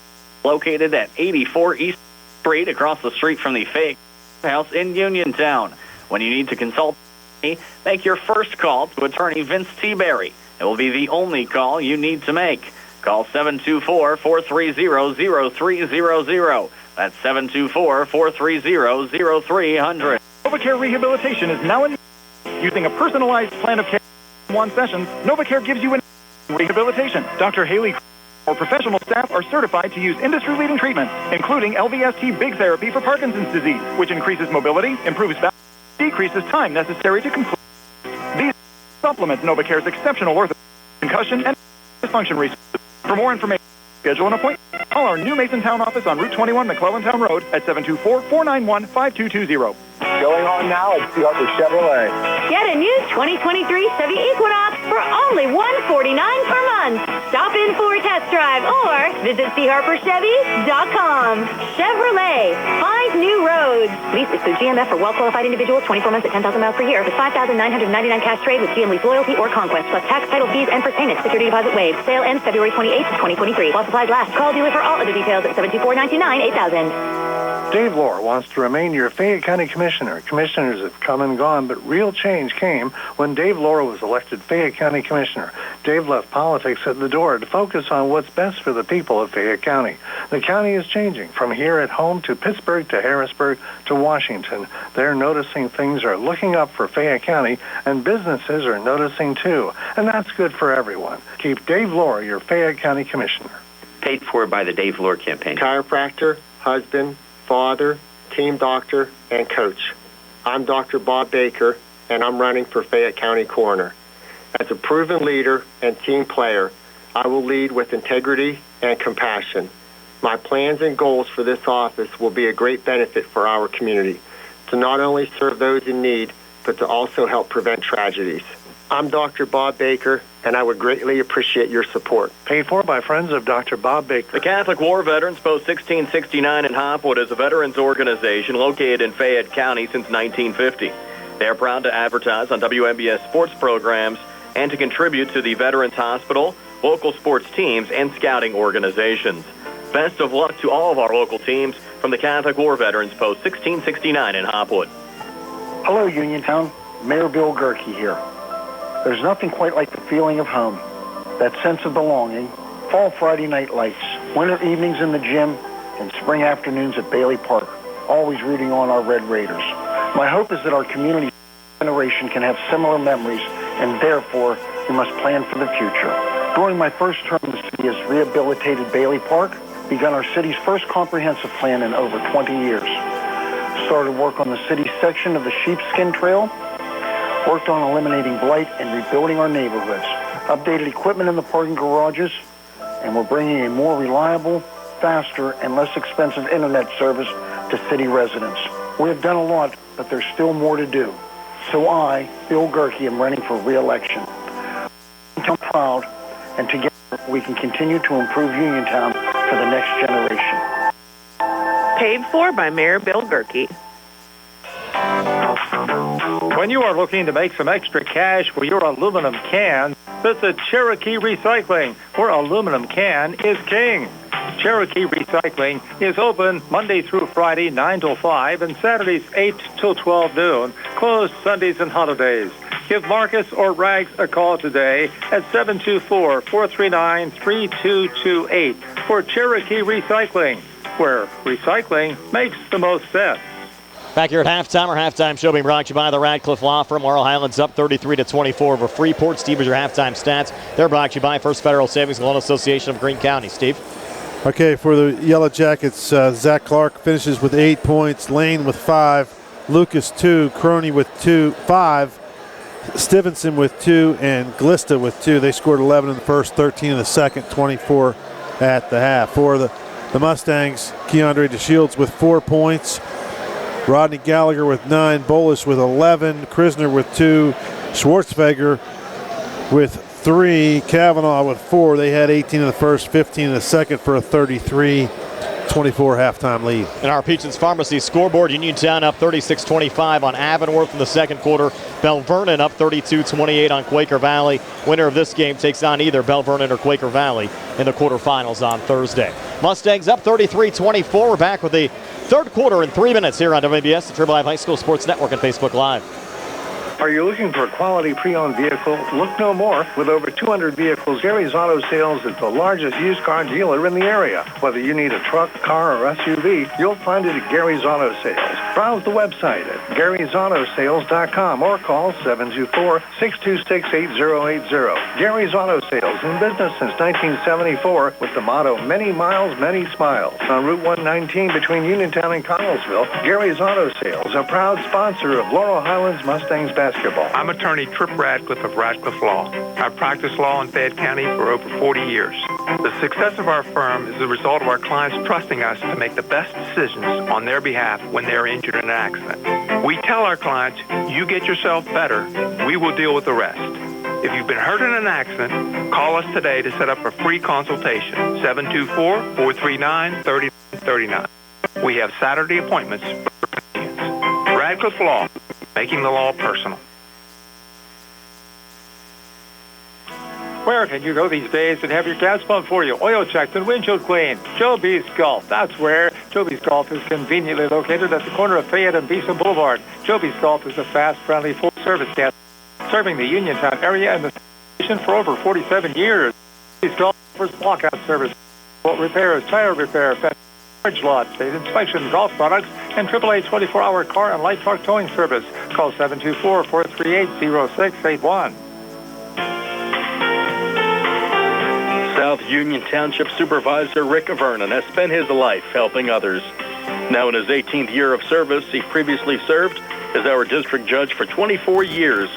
located at 84 East Street, across the street from the Fayette House in Uniontown. When you need to consult, make your first call to Attorney Vince T. Berry. It will be the only call you need to make. Call 724-430-0300. That's 724-430-0300. NovaCare Rehabilitation is now in using a personalized plan of care in 1 session. NovaCare gives you an rehabilitation. Dr. Haley or professional staff are certified to use industry-leading treatments, including LVST Big Therapy for Parkinson's disease, which increases mobility, improves balance, decreases time necessary to complete. These supplements NovaCare's exceptional ortho, concussion, and dysfunction research. For more information, schedule an appointment. Call our new Masontown office on Route 21, McClellantown Road at 724-491-5220. Going on now at Sea Harbor Chevrolet. Get a new 2023 Chevy Equinox for only $149 per month. Stop in for a test drive or visit SeaHarborChevy.com. Chevrolet, find new roads. Lease excludes GMF for well-qualified individuals, 24 months at 10,000 miles per year with $5,999 cash trade with GM Lease Loyalty or Conquest, plus tax, title fees, and first payment. Security deposit waived. Sale ends February 28th, 2023. While supplies last. Call dealer for all other details at 724-99-8000. Dave Lohr wants to remain your Fayette County Commissioner. Commissioners have come and gone, but real change came when Dave Lohr was elected Fayette County Commissioner. Dave left politics at the door to focus on what's best for the people of Fayette County. The county is changing from here at home to Pittsburgh to Harrisburg to Washington. They're noticing things are looking up for Fayette County, and businesses are noticing too. And that's good for everyone. Keep Dave Lohr your Fayette County Commissioner. Paid for by the Dave Lohr campaign. Chiropractor, husband, father, team doctor, and coach. I'm Dr. Bob Baker, and I'm running for Fayette County Coroner. As a proven leader and team player, I will lead with integrity and compassion. My plans and goals for this office will be a great benefit for our community, to not only serve those in need, but to also help prevent tragedies. I'm Dr. Bob Baker, and I would greatly appreciate your support. Paid for by friends of Dr. Bob Baker. The Catholic War Veterans Post 1669 in Hopwood is a veterans organization located in Fayette County since 1950. They are proud to advertise on WMBS sports programs and to contribute to the Veterans Hospital, local sports teams, and scouting organizations. Best of luck to all of our local teams from the Catholic War Veterans Post 1669 in Hopwood. Hello, Uniontown. Mayor Bill Gerke here. There's nothing quite like the feeling of home, that sense of belonging, fall Friday night lights, winter evenings in the gym, and spring afternoons at Bailey Park, always rooting on our Red Raiders. My hope is that our community generation can have similar memories, and therefore we must plan for the future. During my first term, the city has rehabilitated Bailey Park, begun our city's first comprehensive plan in over 20 years. Started work on the city's section of the Sheepskin Trail, worked on eliminating blight and rebuilding our neighborhoods, updated equipment in the parking garages, and we're bringing a more reliable, faster, and less expensive internet service to city residents. We have done a lot, but there's still more to do. So I, Bill Gerke, am running for re-election. I'm proud, and together we can continue to improve Uniontown for the next generation. Paid for by Mayor Bill Gerke. When you are looking to make some extra cash for your aluminum cans, visit Cherokee Recycling, where aluminum can is king. Cherokee Recycling is open Monday through Friday, 9 till 5, and Saturdays, 8 till 12 noon, closed Sundays and holidays. Give Marcus or Rags a call today at 724-439-3228 for Cherokee Recycling, where recycling makes the most sense. Back here at halftime, our halftime show being brought to you by the Radcliffe Law Firm. Laurel Highlands up 33-24 over Freeport. Steve, is your halftime stats. They're brought to you by First Federal Savings and Loan Association of Greene County. Steve? Okay, for the Yellow Jackets, Zach Clark finishes with 8 points, Lane with 5, Lucas 2, Croney with 5, Stevenson with 2, and Glista with 2. They scored 11 in the first, 13 in the second, 24 at the half. For the Mustangs, Keandre DeShields with 4 points, Rodney Gallagher with 9, Bolish with 11, Krisner with 2, Schwartzfeger with 3, Kavanaugh with 4. They had 18 in the first, 15 in the second for a 33-24 halftime lead. In our Peaches Pharmacy scoreboard, Uniontown up 36-25 on Avonworth in the second quarter. Bell Vernon up 32-28 on Quaker Valley. Winner of this game takes on either Bell Vernon or Quaker Valley in the quarterfinals on Thursday. Mustangs up 33-24. We're back with the third quarter in 3 minutes here on WMBS, the Triple I High School Sports Network, and Facebook Live. Are you looking for a quality pre-owned vehicle? Look no more. With over 200 vehicles, Gary's Auto Sales is the largest used car dealer in the area. Whether you need a truck, car, or SUV, you'll find it at Gary's Auto Sales. Browse the website at Gary'sAutoSales.com or call 724-626-8080. Gary's Auto Sales, in business since 1974 with the motto, many miles, many smiles. On Route 119 between Uniontown and Connellsville, Gary's Auto Sales, a proud sponsor of Laurel Highlands Mustangs basketball. I'm attorney Trip Radcliffe of Radcliffe Law. I've practiced law in Fayette County for over 40 years. The success of our firm is the result of our clients trusting us to make the best decisions on their behalf when they're injured in an accident. We tell our clients, you get yourself better, we will deal with the rest. If you've been hurt in an accident, call us today to set up a free consultation, 724-439-3939. We have Saturday appointments for convenience. Radcliffe Law, making the law personal. Where can you go these days and have your gas pumped for you, oil checked, and windshield cleaned? Joby's Golf. That's where. Joby's Golf is conveniently located at the corner of Fayette and Beeson Boulevard. Joby's Golf is a fast, friendly, full-service gas serving the Uniontown area and the station for over 47 years. Joby's Golf offers blockout service, repairs, tire repair, storage lots, inspection, golf products, and AAA 24-hour car and light truck towing service. Call 724-438-0681. South Union Township Supervisor Rick Vernon has spent his life helping others. Now in his 18th year of service, he previously served as our district judge for 24 years.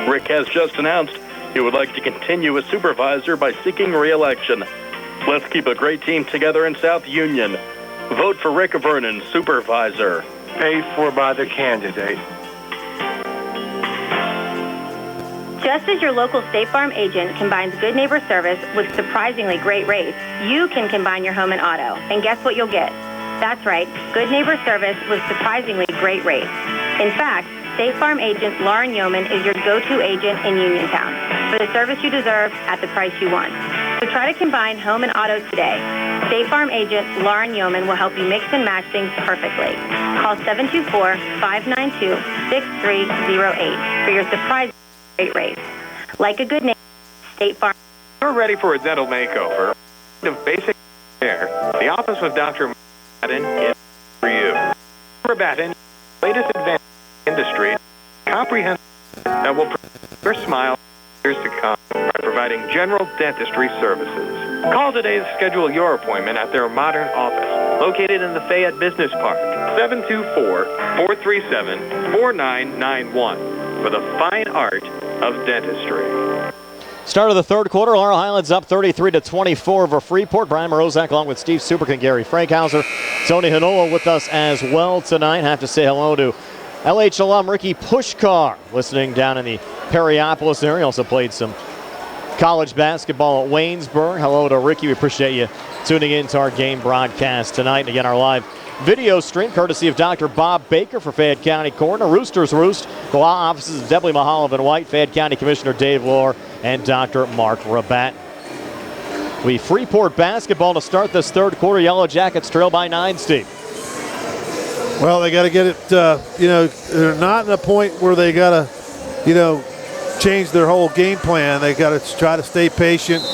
Rick has just announced he would like to continue as supervisor by seeking re-election. Let's keep a great team together in South Union. Vote for Rick Vernon, supervisor. Paid for by the candidate. Just as your local State Farm agent combines good neighbor service with surprisingly great rates, you can combine your home and auto. And guess what you'll get? That's right, good neighbor service with surprisingly great rates. In fact, State Farm agent Lauren Yeoman is your go-to agent in Uniontown for the service you deserve at the price you want. So try to combine home and auto today. State Farm agent Lauren Yeoman will help you mix and match things perfectly. Call 724-592-6308 for your surprisingly great rates. Like a good neighbor, State Farm. You're ready for a dental makeover of basic care. The office of Dr. Rabatin is for you. Rabatin, latest advance industry, comprehensive that will protect your smile years to come by providing general dentistry services. Call today to schedule your appointment at their modern office located in the Fayette Business Park, 724-437-4991 for the fine art of dentistry. Start of the third quarter, Laurel Highlands up 33-24 over Freeport. Brian Mroziak along with Steve Superick and Gary Frankhouser. Tony Hanola with us as well tonight. Have to say hello to LH alum Ricky Pushkar, listening down in the Perryopolis area. Also played some college basketball at Waynesburg. Hello to Ricky. We appreciate you tuning in to our game broadcast tonight. And again, our live video stream courtesy of Dr. Bob Baker for Fayette County Coroner. Roosters Roost, the law offices of Zebley, Mehalov, and White. Fayette County Commissioner Dave Lohr and Dr. Mark Rabatin. We Freeport basketball to start this third quarter. Yellow Jackets trail by 9, Steve. Well, they got to get it, they're not in a point where they got to, change their whole game plan. They got to try to stay patient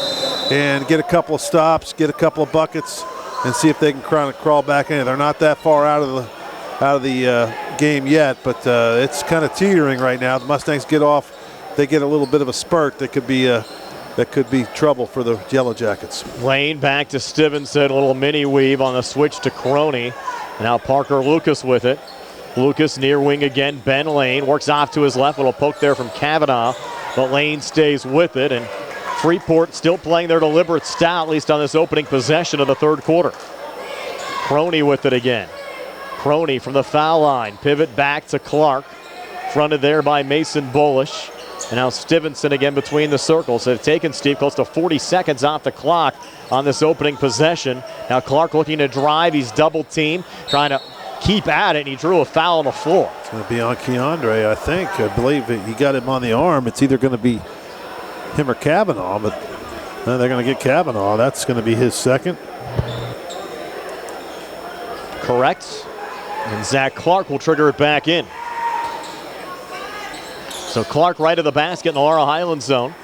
and get a couple of stops, get a couple of buckets, and see if they can crawl back in. They're not that far out of the game yet, but it's kind of teetering right now. The Mustangs get off, they get a little bit of a spurt that could be trouble for the Yellow Jackets. Lane back to Stevenson, a little mini weave on the switch to Crony. Now Parker Lucas with it. Lucas near wing again. Ben Lane works off to his left. Little poke there from Kavanaugh, but Lane stays with it. And Freeport still playing their deliberate style, at least on this opening possession of the third quarter. Crony with it again. Crony from the foul line. Pivot back to Clark. Fronted there by Mason Bullish. And now Stevenson again between the circles. They've taken Steve close to 40 seconds off the clock on this opening possession. Now Clark looking to drive. He's double teamed, trying to keep at it, and he drew a foul on the floor. It's going to be on Keandre, I think. I believe he got him on the arm. It's either going to be him or Kavanaugh, but they're going to get Kavanaugh. That's going to be his second. Correct. And Zach Clark will trigger it back in. So Clark right of the basket in the Laurel Highlands zone.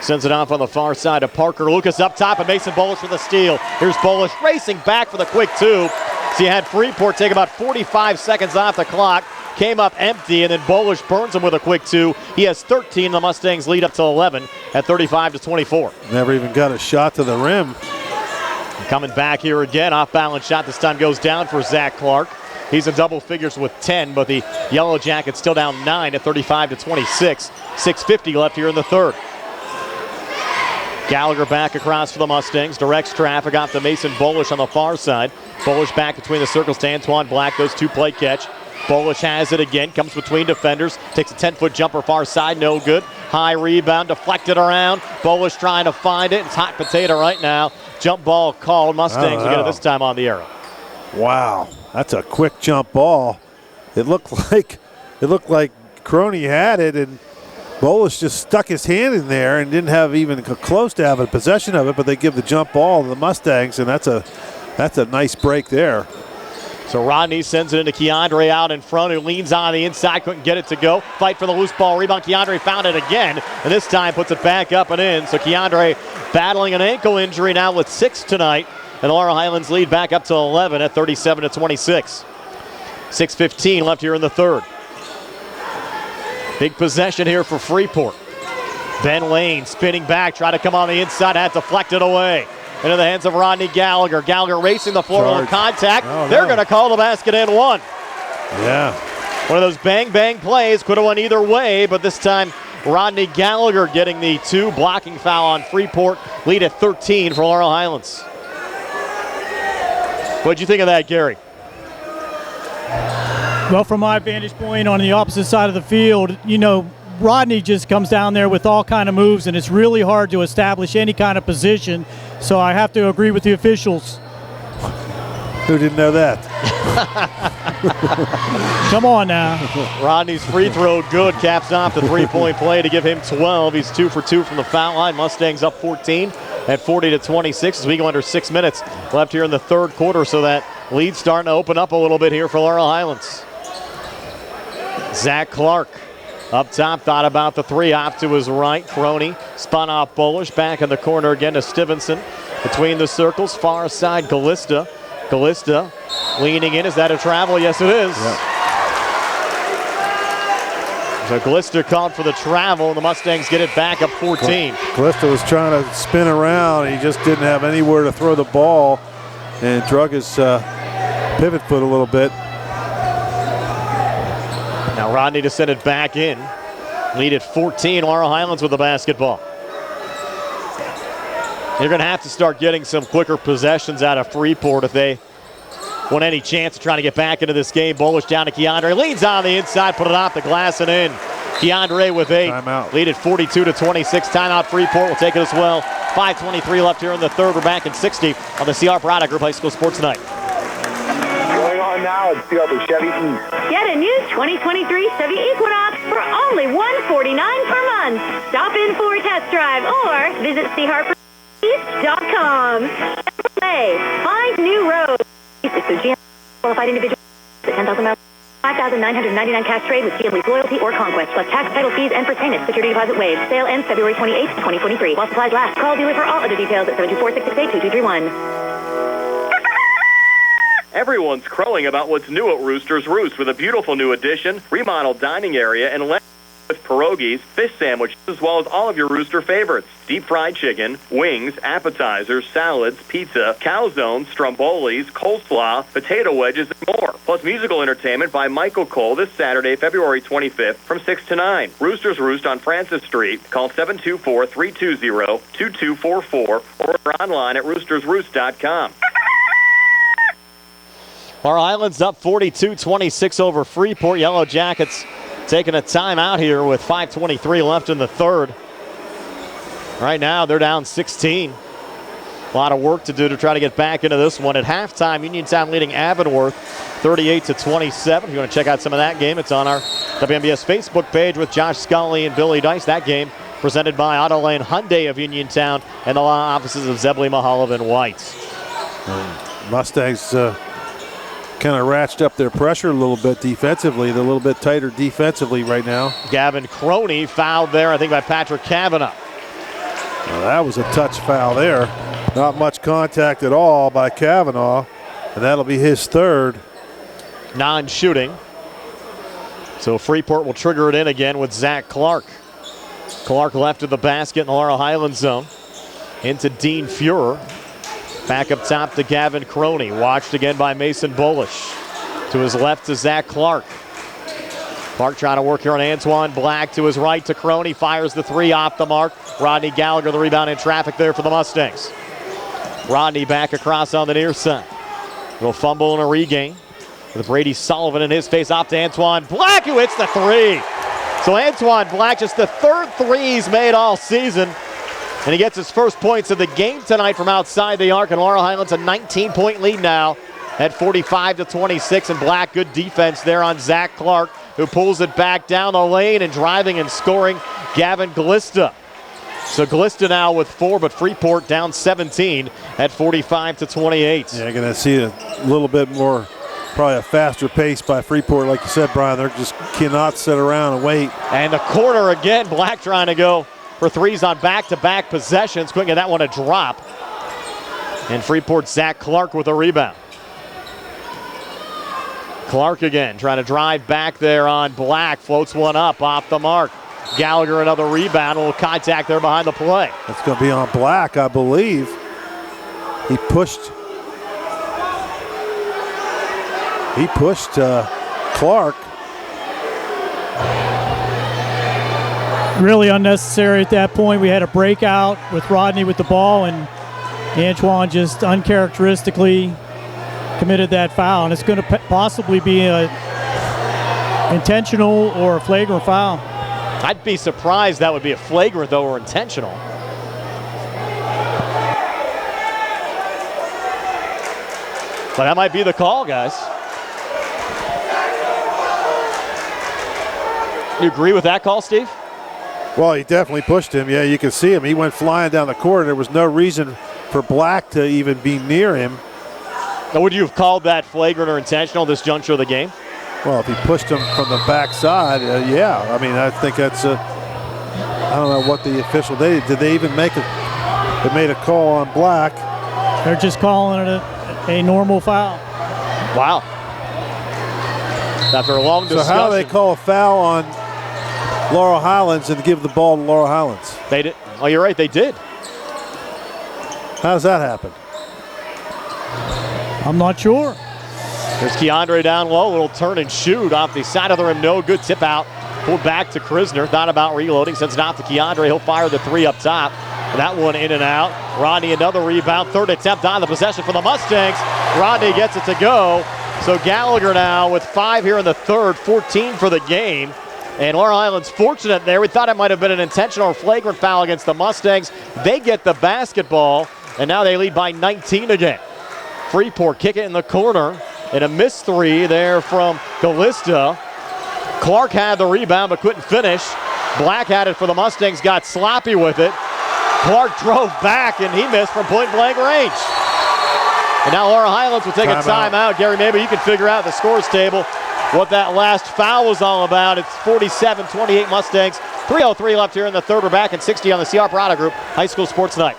Sends it off on the far side to Parker Lucas up top, and Mason Bullish for the steal. Here's Bullish racing back for the quick two. So you had Freeport take about 45 seconds off the clock. Came up empty, and then Bullish burns him with a quick two. He has 13. The Mustangs lead up to 11 at 35-24. Never even got a shot to the rim. Coming back here again. Off-balance shot this time goes down for Zach Clark. He's in double figures with 10, but the Yellow Jackets still down 9 at 35-26. 6:50 left here in the third. Gallagher back across for the Mustangs. Directs traffic off to Mason Bullish on the far side. Bullish back between the circles to Antoine Black. Goes two-play catch. Bullish has it again. Comes between defenders. Takes a 10-foot jumper far side. No good. High rebound. Deflected around. Bullish trying to find it. It's hot potato right now. Jump ball called. Mustangs will get it this time on the arrow. Wow. That's a quick jump ball. It looked like Crony had it, and Bullish just stuck his hand in there and didn't have even close to having possession of it, but they give the jump ball to the Mustangs, and that's a nice break there. So Rodney sends it into Keandre out in front, who leans on the inside, couldn't get it to go. Fight for the loose ball rebound. Keandre found it again, and this time puts it back up and in. So Keandre battling an ankle injury now with 6 tonight. And the Laurel Highlands lead back up to 11 at 37-26. 6:15 left here in the third. Big possession here for Freeport. Ben Lane spinning back, trying to come on the inside, had deflected away. Into the hands of Rodney Gallagher. Gallagher racing the floor, on contact. They're going to call the basket and one. Yeah. One of those bang-bang plays. Could have went either way, but this time Rodney Gallagher getting the 2, blocking foul on Freeport. Lead at 13 for Laurel Highlands. What'd you think of that, Gary? Well, from my vantage point on the opposite side of the field, Rodney just comes down there with all kind of moves, and it's really hard to establish any kind of position. So I have to agree with the officials. Who didn't know that? Come on now. Rodney's free throw good, caps off the three-point play to give him 12. He's 2 for 2 from the foul line. Mustangs up 14 at 40-26 as we go under 6 minutes left here in the third quarter. So that lead starting to open up a little bit here for Laurel Highlands. Zach Clark up top, thought about the three, off to his right. Crony spun off Bolish, back in the corner again to Stevenson. Between the circles, far side Galista. Galista leaning in. Is that a travel? Yes, it is. Yep. So Galista called for the travel, and the Mustangs get it back up 14. Galista was trying to spin around. He just didn't have anywhere to throw the ball and drug his pivot foot a little bit. Now Rodney to send it back in. Lead at 14, Laurel Highlands with the basketball. They're going to have to start getting some quicker possessions out of Freeport if they want any chance of trying to get back into this game. Bolish down to Keandre. Leans on the inside, put it off the glass and in. Keandre with 8. Timeout. Lead at 42-26. Timeout Freeport will take it as well. 5:23 left here in the third. We're back in 60 on the CR Product Group High School Sports Night. Going on now at CR Chevy East. Get a new 2023 Chevy Equinox for only $149 per month. Stop in for a test drive or visit CHarper.com. Find new roads. Qualified individual at 10,000 miles. 5,999 cash trade with Zebley loyalty or conquest, plus tax, title fees, and percentage security deposit waived. Sale ends February 28, 2023. While supplies last. Call dealer for all other details at 724-668-2231. Everyone's crowing about what's new at Roosters Roost with a beautiful new addition, remodeled dining area, and with pierogies, fish sandwiches, as well as all of your Rooster favorites. Deep fried chicken, wings, appetizers, salads, pizza, calzones, strombolis, coleslaw, potato wedges, and more. Plus musical entertainment by Michael Cole this Saturday, February 25th from 6 to 9. Roosters Roost on Francis Street. Call 724-320-2244 or online at roostersroost.com. Laurel Highlands up 42-26 over Freeport. Yellow Jackets taking a timeout here with 5:23 left in the third. Right now they're down 16. A lot of work to do to try to get back into this one. At halftime, Uniontown leading Avonworth 38-27. If you want to check out some of that game, it's on our WMBS Facebook page with Josh Scully and Billy Dice. That game presented by Auto Lane Hyundai of Uniontown and the law offices of Zebley, Mehalov, and White. Mustangs kind of ratcheted up their pressure a little bit defensively. They're a little bit tighter defensively right now. Gavin Crony fouled there, I think, by Patrick Kavanaugh. Well, that was a touch foul there. Not much contact at all by Kavanaugh, and that'll be his third. Non-shooting. So Freeport will trigger it in again with Zach Clark. Clark left of the basket in the Laurel Highlands zone. Into Dean Fuhrer. Back up top to Gavin Crony. Watched again by Mason Bolish. To his left to Zach Clark. Clark trying to work here on Antoine Black. To his right to Crony. Fires the three off the mark. Rodney Gallagher the rebound in traffic there for the Mustangs. Rodney back across on the near side. Little fumble and a regain. With Brady Sullivan in his face off to Antoine Black, who hits the three. So Antoine Black, just the third three he's made all season. And he gets his first points of the game tonight from outside the arc. And Laurel Highlands a 19-point lead now at 45-26. And Black, good defense there on Zach Clark, who pulls it back down the lane and driving and scoring Gavin Glista. So Glista now with 4, but Freeport down 17 at 45-28. Yeah, going to see a little bit more, probably a faster pace by Freeport. Like you said, Brian, they just cannot sit around and wait. And the corner again, Black trying to go for threes on back-to-back possessions. Couldn't get that one a drop. And Freeport's Zach Clark with a rebound. Clark again trying to drive back there on Black. Floats one up off the mark. Gallagher another rebound. A little contact there behind the play. That's going to be on Black, I believe. He pushed Clark. Really unnecessary at that point. We had a breakout with Rodney with the ball, and Antoine just uncharacteristically committed that foul. And it's going to possibly be a intentional or a flagrant foul. I'd be surprised that would be a flagrant, though, or intentional. But that might be the call, guys. You agree with that call, Steve? Well, he definitely pushed him. Yeah, you can see him. He went flying down the court. There was no reason for Black to even be near him. Now, would you have called that flagrant or intentional this juncture of the game? Well, if he pushed him from the backside, yeah. I mean, I think that's I don't know what the official did. Did they even make they made a call on Black? They're just calling it a normal foul. Wow. After a long discussion. So how do they call a foul on Laurel Highlands and give the ball to Laurel Highlands? They did. Oh, you're right. They did. How does that happen? I'm not sure. There's Keandre down low. A little turn and shoot off the side of the rim. No good. Tip out. Pulled back to Krisner. Thought about reloading. Sends it out to Keandre. He'll fire the three up top. That one in and out. Rodney another rebound. Third attempt on the possession for the Mustangs. Rodney gets it to go. So Gallagher now with 5 here in the third. 14 for the game. And Laurel Highlands fortunate there. We thought it might have been an intentional or flagrant foul against the Mustangs. They get the basketball. And now they lead by 19 again. Freeport kick it in the corner. And a missed three there from Galista. Clark had the rebound but couldn't finish. Black had it for the Mustangs, got sloppy with it. Clark drove back and he missed from point blank range. And now Laurel Highlands will take a timeout. Gary, maybe you can figure out the scores table what that last foul was all about. It's 47-28 Mustangs. 3:03 left here in the third. We're back in 60 on the CR Prada Group High School Sports Night.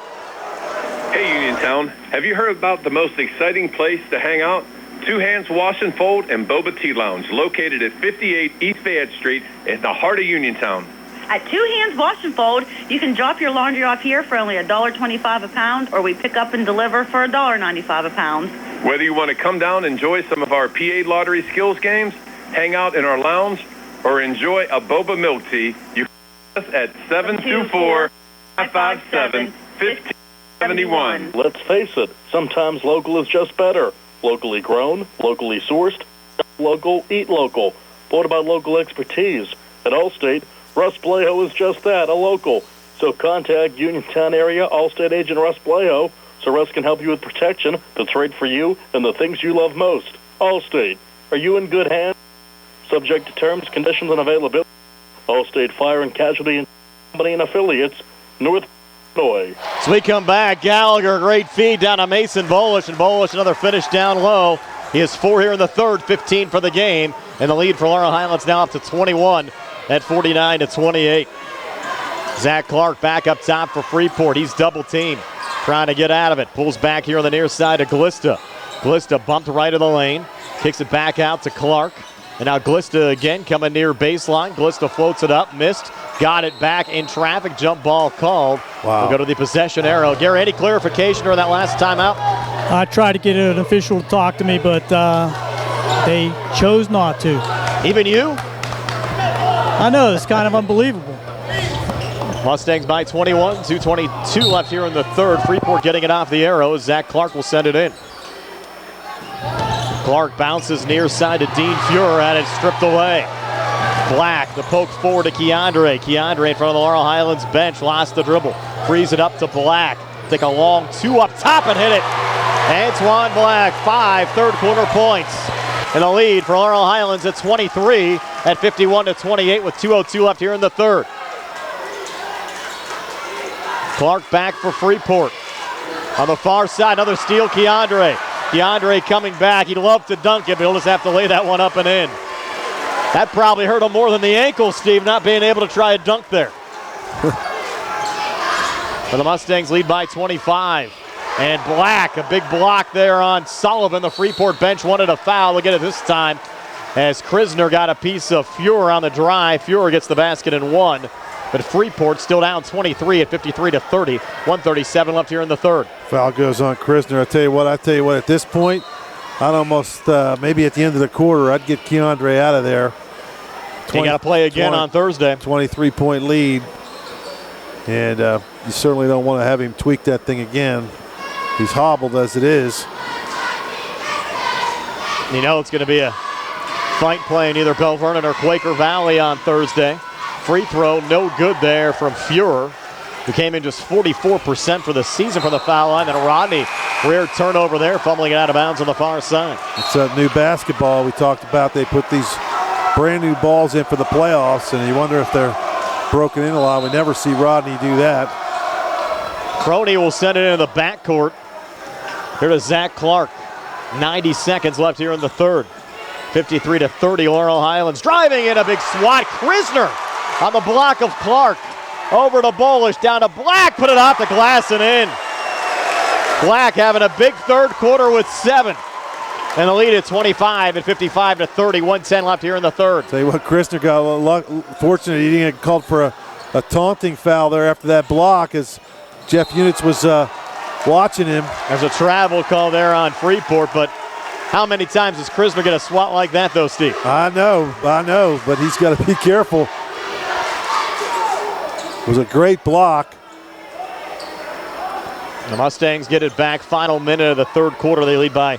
Hey Uniontown, have you heard about the most exciting place to hang out? Two Hands Wash and Fold and Boba Tea Lounge, located at 58 East Fayette Street in the heart of Uniontown. At Two Hands Wash and Fold, you can drop your laundry off here for only $1.25 a pound, or we pick up and deliver for $1.95 a pound. Whether you want to come down and enjoy some of our PA lottery skills games, hang out in our lounge, or enjoy a boba milk tea, you can find us at 724-557-1571. Let's face it, sometimes local is just better. Locally grown, locally sourced, local, eat local. What about local expertise? At Allstate, Russ Blejo is just that, a local. So contact Uniontown area Allstate agent Russ Blejo so Russ can help you with protection that's right for you and the things you love most. Allstate, are you in good hands? Subject to terms, conditions, and availability. Allstate Fire and Casualty Company and Affiliates, North Illinois. So we come back. Gallagher, great feed down to Mason Bolish, and Bolish another finish down low. He has 4 here in the third, 15 for the game, and the lead for Laurel Highlands now up to 21 at 49-28. Zach Clark back up top for Freeport. He's double teamed, trying to get out of it. Pulls back here on the near side to Glista. Glista bumped right of the lane, kicks it back out to Clark. And now Glista again coming near baseline. Glista floats it up, missed, got it back in traffic, jump ball called. Wow. We'll go to the possession arrow. Gary, any clarification during that last timeout? I tried to get an official to talk to me, but they chose not to. Even you? I know, it's kind of unbelievable. Mustangs by 21, 2:22 left here in the third. Freeport getting it off the arrow. Zach Clark will send it in. Clark bounces near side to Dean Fuhrer, and it's stripped away. Black, the poke forward to Keandre. Keandre in front of the Laurel Highlands bench, lost the dribble. Frees it up to Black. Take a long 2 up top and hit it. Antoine Black, 5 third quarter points. And the lead for Laurel Highlands at 23 at 51-28 with 2:02 left here in the third. Clark back for Freeport. On the far side, another steal, Keandre. Keandre coming back. He'd love to dunk it, but he'll just have to lay that one up and in. That probably hurt him more than the ankle, Steve, not being able to try a dunk there. For the Mustangs, lead by 25. And Black, a big block there on Sullivan. The Freeport bench wanted a foul. We'll get it this time as Krisner got a piece of Fuhrer on the drive. Fuhrer gets the basket and 1. But Freeport still down 23 at 53-30. 1:37 left here in the third. Foul goes on Krisner. I tell you what, at this point, I'd almost, maybe at the end of the quarter, I'd get Keandre out of there. He got to play again on Thursday. 23-point lead. And you certainly don't want to have him tweak that thing again. He's hobbled as it is. You know it's going to be a fight playing either Bell Vernon or Quaker Valley on Thursday. Free throw, no good there from Fuhrer, who came in just 44% for the season from the foul line. And Rodney, rare turnover there, fumbling it out of bounds on the far side. It's a new basketball we talked about. They put these brand new balls in for the playoffs, and you wonder if they're broken in a lot. We never see Rodney do that. Croney will send it into the backcourt. Here to Zach Clark. 90 seconds left here in the third. 53-30, Laurel Highlands driving in a big swat. Krisner on the block of Clark. Over to Bolish, down to Black, put it off the glass and in. Black having a big third quarter with 7. And the lead at 25 at 55-30, 1:10 left here in the third. Tell you what, Krisner got a little fortunate he didn't get called for a taunting foul there after that block as Jeff Units was watching him. There's a travel call there on Freeport, but how many times does Krisner get a swat like that though, Steve? I know, but he's got to be careful. It was a great block. The Mustangs get it back. Final minute of the third quarter. They lead by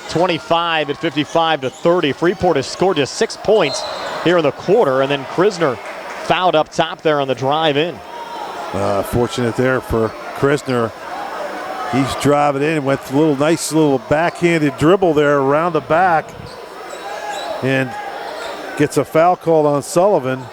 25 at 55-30. Freeport has scored just 6 points here in the quarter, and then Krisner fouled up top there on the drive in. Fortunate there for Krisner. He's driving in and went a nice little backhanded dribble there around the back and gets a foul called on Sullivan.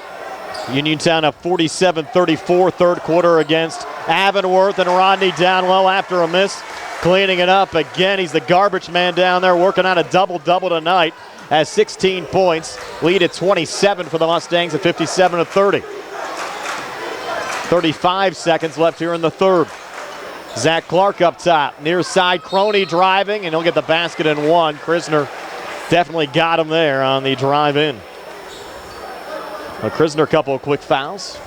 Uniontown up 47-34, third quarter against Avonworth, and Rodney down low after a miss. Cleaning it up again. He's the garbage man down there, working on a double-double tonight. Has 16 points. Lead at 27 for the Mustangs at 57-30. 35 seconds left here in the third. Zach Clark up top. Near side, Croney driving, and he'll get the basket in one. Krisner definitely got him there on the drive in. Krisner, a couple of quick fouls.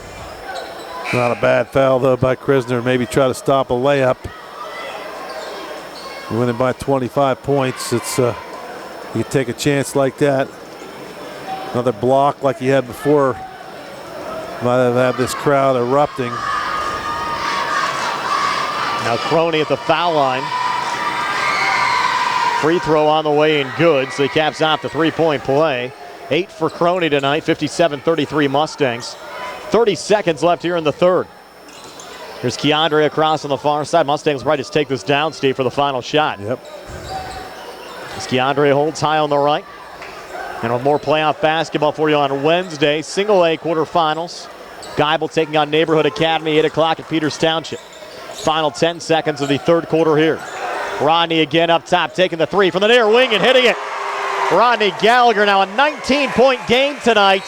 Not a bad foul, though, by Krisner. Maybe try to stop a layup. Winning by 25 points. It's you can take a chance like that. Another block like he had before might have had this crowd erupting. Now Croney at the foul line. Free throw on the way and good, so he caps off the three-point play. 8 for Croney tonight, 57-33 Mustangs. 30 seconds left here in the third. Here's Keandre across on the far side. Mustangs right to take this down, Steve, for the final shot. Yep. As Keandre holds high on the right. And with more playoff basketball for you on Wednesday, single A quarterfinals. Geibel taking on Neighborhood Academy, 8 o'clock at Peters Township. Final 10 seconds of the third quarter here. Rodney again up top, taking the three from the near wing and hitting it. Rodney Gallagher now a 19-point game tonight.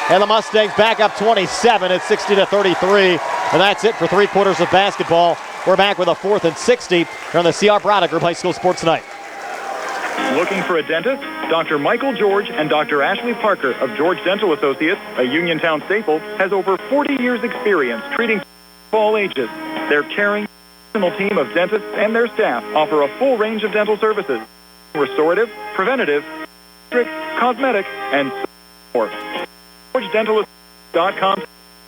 And the Mustangs back up 27 at 60-33. And that's it for 3 quarters of basketball. We're back with a 4th and 60 here on the CR Product Group High School Sports Tonight. Looking for a dentist? Dr. Michael George and Dr. Ashley Parker of George Dental Associates, a Uniontown staple, has over 40 years experience treating of all ages. Their caring professional team of dentists and their staff offer a full range of dental services: restorative, preventative, cosmetic, and more. GeorgeDentalAssociates.com.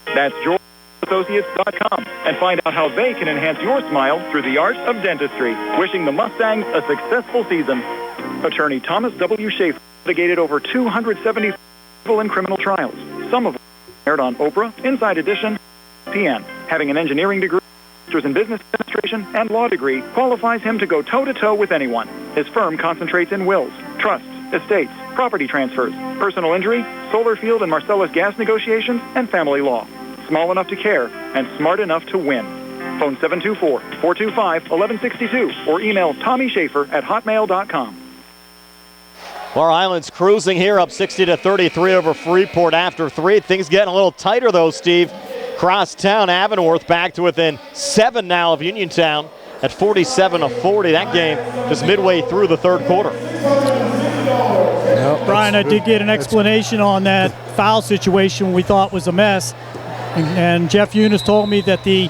That's GeorgeAssociates.com, and find out how they can enhance your smile through the art of dentistry. Wishing the Mustangs a successful season. Attorney Thomas W. Schaefer navigated over 270 civil and criminal trials, some of which aired on Oprah, Inside Edition, PN. Having an engineering degree, master's in business administration, and law degree qualifies him to go toe-to-toe with anyone. His firm concentrates in wills, trusts, estates, property transfers, personal injury, solar field and Marcellus gas negotiations, and family law. Small enough to care and smart enough to win. Phone 724-425-1162 or email TommySchaefer@hotmail.com. Laurel Highlands cruising here up 60-33 over Freeport after 3. Things getting a little tighter though, Steve. Crosstown, Avonworth back to within 7 now of Uniontown at 47-40. That game just midway through the third quarter. Brian, I did get an explanation on that foul situation we thought was a mess. And Jeff Eunice told me that the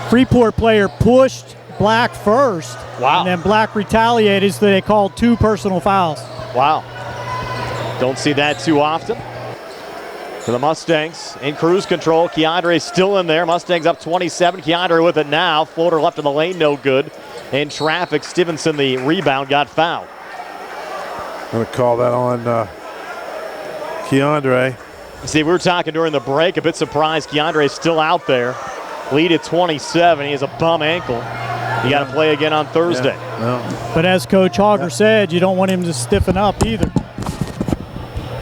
Freeport player pushed Black first. Wow. And then Black retaliated, so they called 2 personal fouls. Wow. Don't see that too often. For the Mustangs in cruise control, Keandre still in there. Mustangs up 27. Keandre with it now. Floater left in the lane, no good. In traffic, Stevenson, the rebound, got fouled. I'm going to call that on Keandre. See, we were talking during the break, a bit surprised Keandre's still out there. Lead at 27. He has a bum ankle. You got to play again on Thursday. Yeah. But as Coach Hogger said, you don't want him to stiffen up either.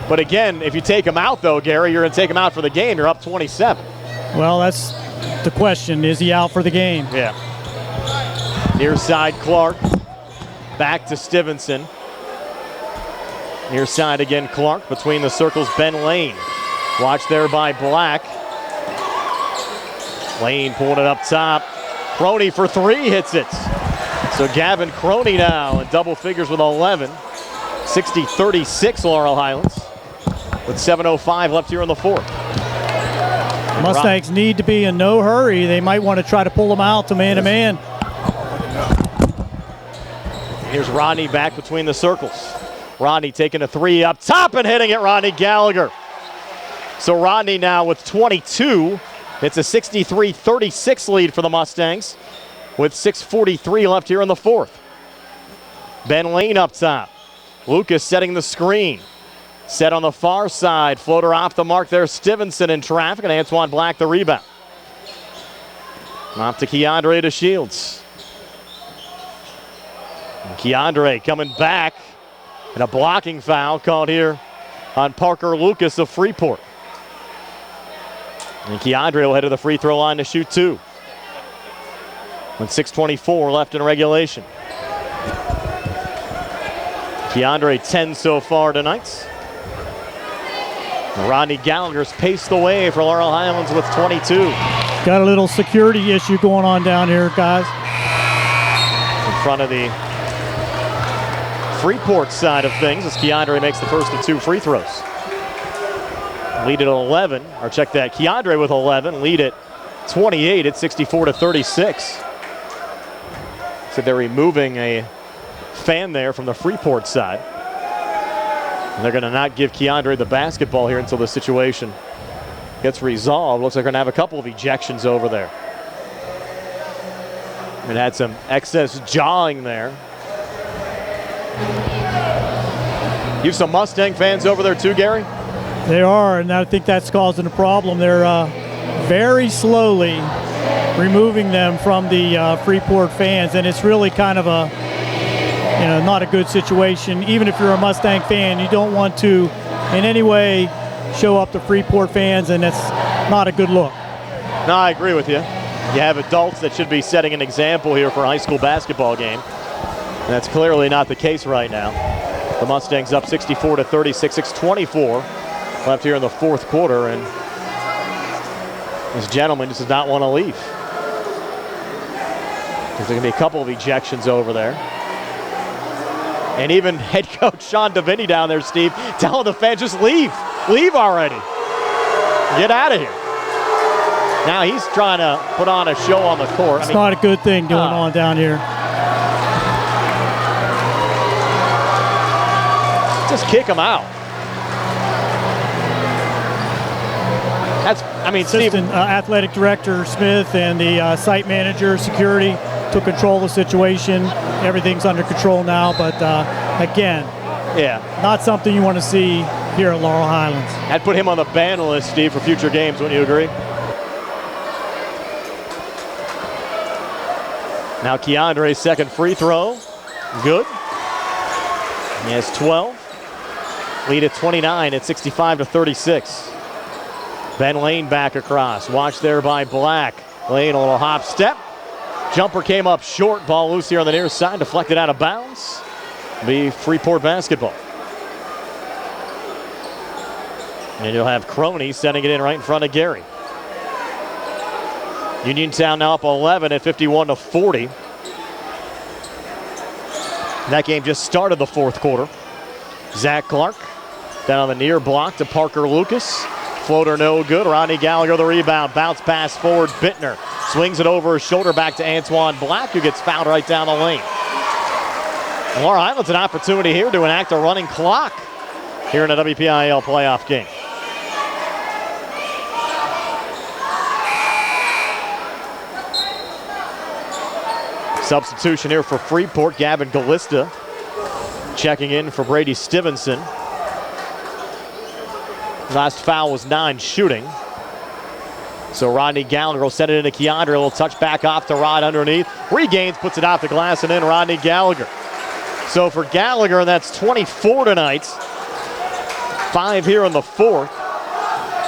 But again, if you take him out, though, Gary, you're going to take him out for the game. You're up 27. Well, that's the question. Is he out for the game? Yeah. Near side, Clark. Back to Stevenson. Near side again, Clark. Between the circles, Ben Lane. Watch there by Black. Lane pulling it up top. Croney for three, hits it. So Gavin Croney now in double figures with 11. 60-36 Laurel Highlands. With 7:05 left here in the fourth. Mustangs need to be in no hurry. They might want to try to pull them out to man-to-man. Here's Rodney back between the circles. Rodney taking a three up top and hitting it, Rodney Gallagher. So Rodney now with 22. It's a 63-36 lead for the Mustangs with 6:43 left here in the fourth. Ben Lane up top. Lucas setting the screen. Set on the far side. Floater off the mark there. Stevenson in traffic and Antoine Black the rebound. Off to Keandre to Shields. And Keandre coming back. And a blocking foul called here on Parker Lucas of Freeport. And Keandre will head to the free throw line to shoot two. With 6:24 left in regulation. Keandre 10 so far tonight. Rodney Gallagher's paced the way for Laurel Highlands with 22. Got a little security issue going on down here, guys. In front of the Freeport side of things as Keandre makes the first of two free throws. Lead at 11, or check that, Keandre with 11, lead at 28 at 64-36. So they're removing a fan there from the Freeport side. And they're going to not give Keandre the basketball here until the situation gets resolved. Looks like they're going to have a couple of ejections over there. It had some excess jawing there. You have some Mustang fans over there too, Gary? They are, and I think that's causing a problem. They're very slowly removing them from the Freeport fans, and it's really kind of a, not a good situation. Even if you're a Mustang fan, you don't want to in any way show up the Freeport fans, and that's not a good look. No, I agree with you. You have adults that should be setting an example here for a high school basketball game. And that's clearly not the case right now. The Mustangs up 64-36, 6:24 left here in the fourth quarter, and this gentleman just does not want to leave. There's going to be a couple of ejections over there. And even head coach Sean DeVinny down there, Steve, telling the fans, just leave. Leave already. Get out of here. Now he's trying to put on a show on the court. It's not a good thing going on down here. Just kick him out. Assistant athletic director Smith and the site manager, security, took control of the situation. Everything's under control now, but again, not something you want to see here at Laurel Highlands. I'd put him on the ban list, Steve, for future games. Wouldn't you agree? Now Keandre's second free throw. Good. He has 12. Lead at 29 at 65-36. Ben Lane back across. Watch there by Black. Lane, a little hop step. Jumper came up short. Ball loose here on the near side. Deflected out of bounds. Be Freeport basketball. And you'll have Croney setting it in right in front of Gary. Uniontown now up 11 at 51-40. That game just started the fourth quarter. Zach Clark down on the near block to Parker Lucas. Floater no good. Rodney Gallagher the rebound. Bounce pass forward. Bittner swings it over his shoulder back to Antoine Black, who gets fouled right down the lane. And Laurel Highlands an opportunity here to enact a running clock here in a WPIAL playoff game. Substitution here for Freeport. Gavin Galista checking in for Brady Stevenson. Last foul was non-shooting. So Rodney Gallagher will send it into Keandre. A little touch back off to Rod underneath. Regains, puts it off the glass, and in Rodney Gallagher. So for Gallagher, that's 24 tonight. 5 here in the fourth.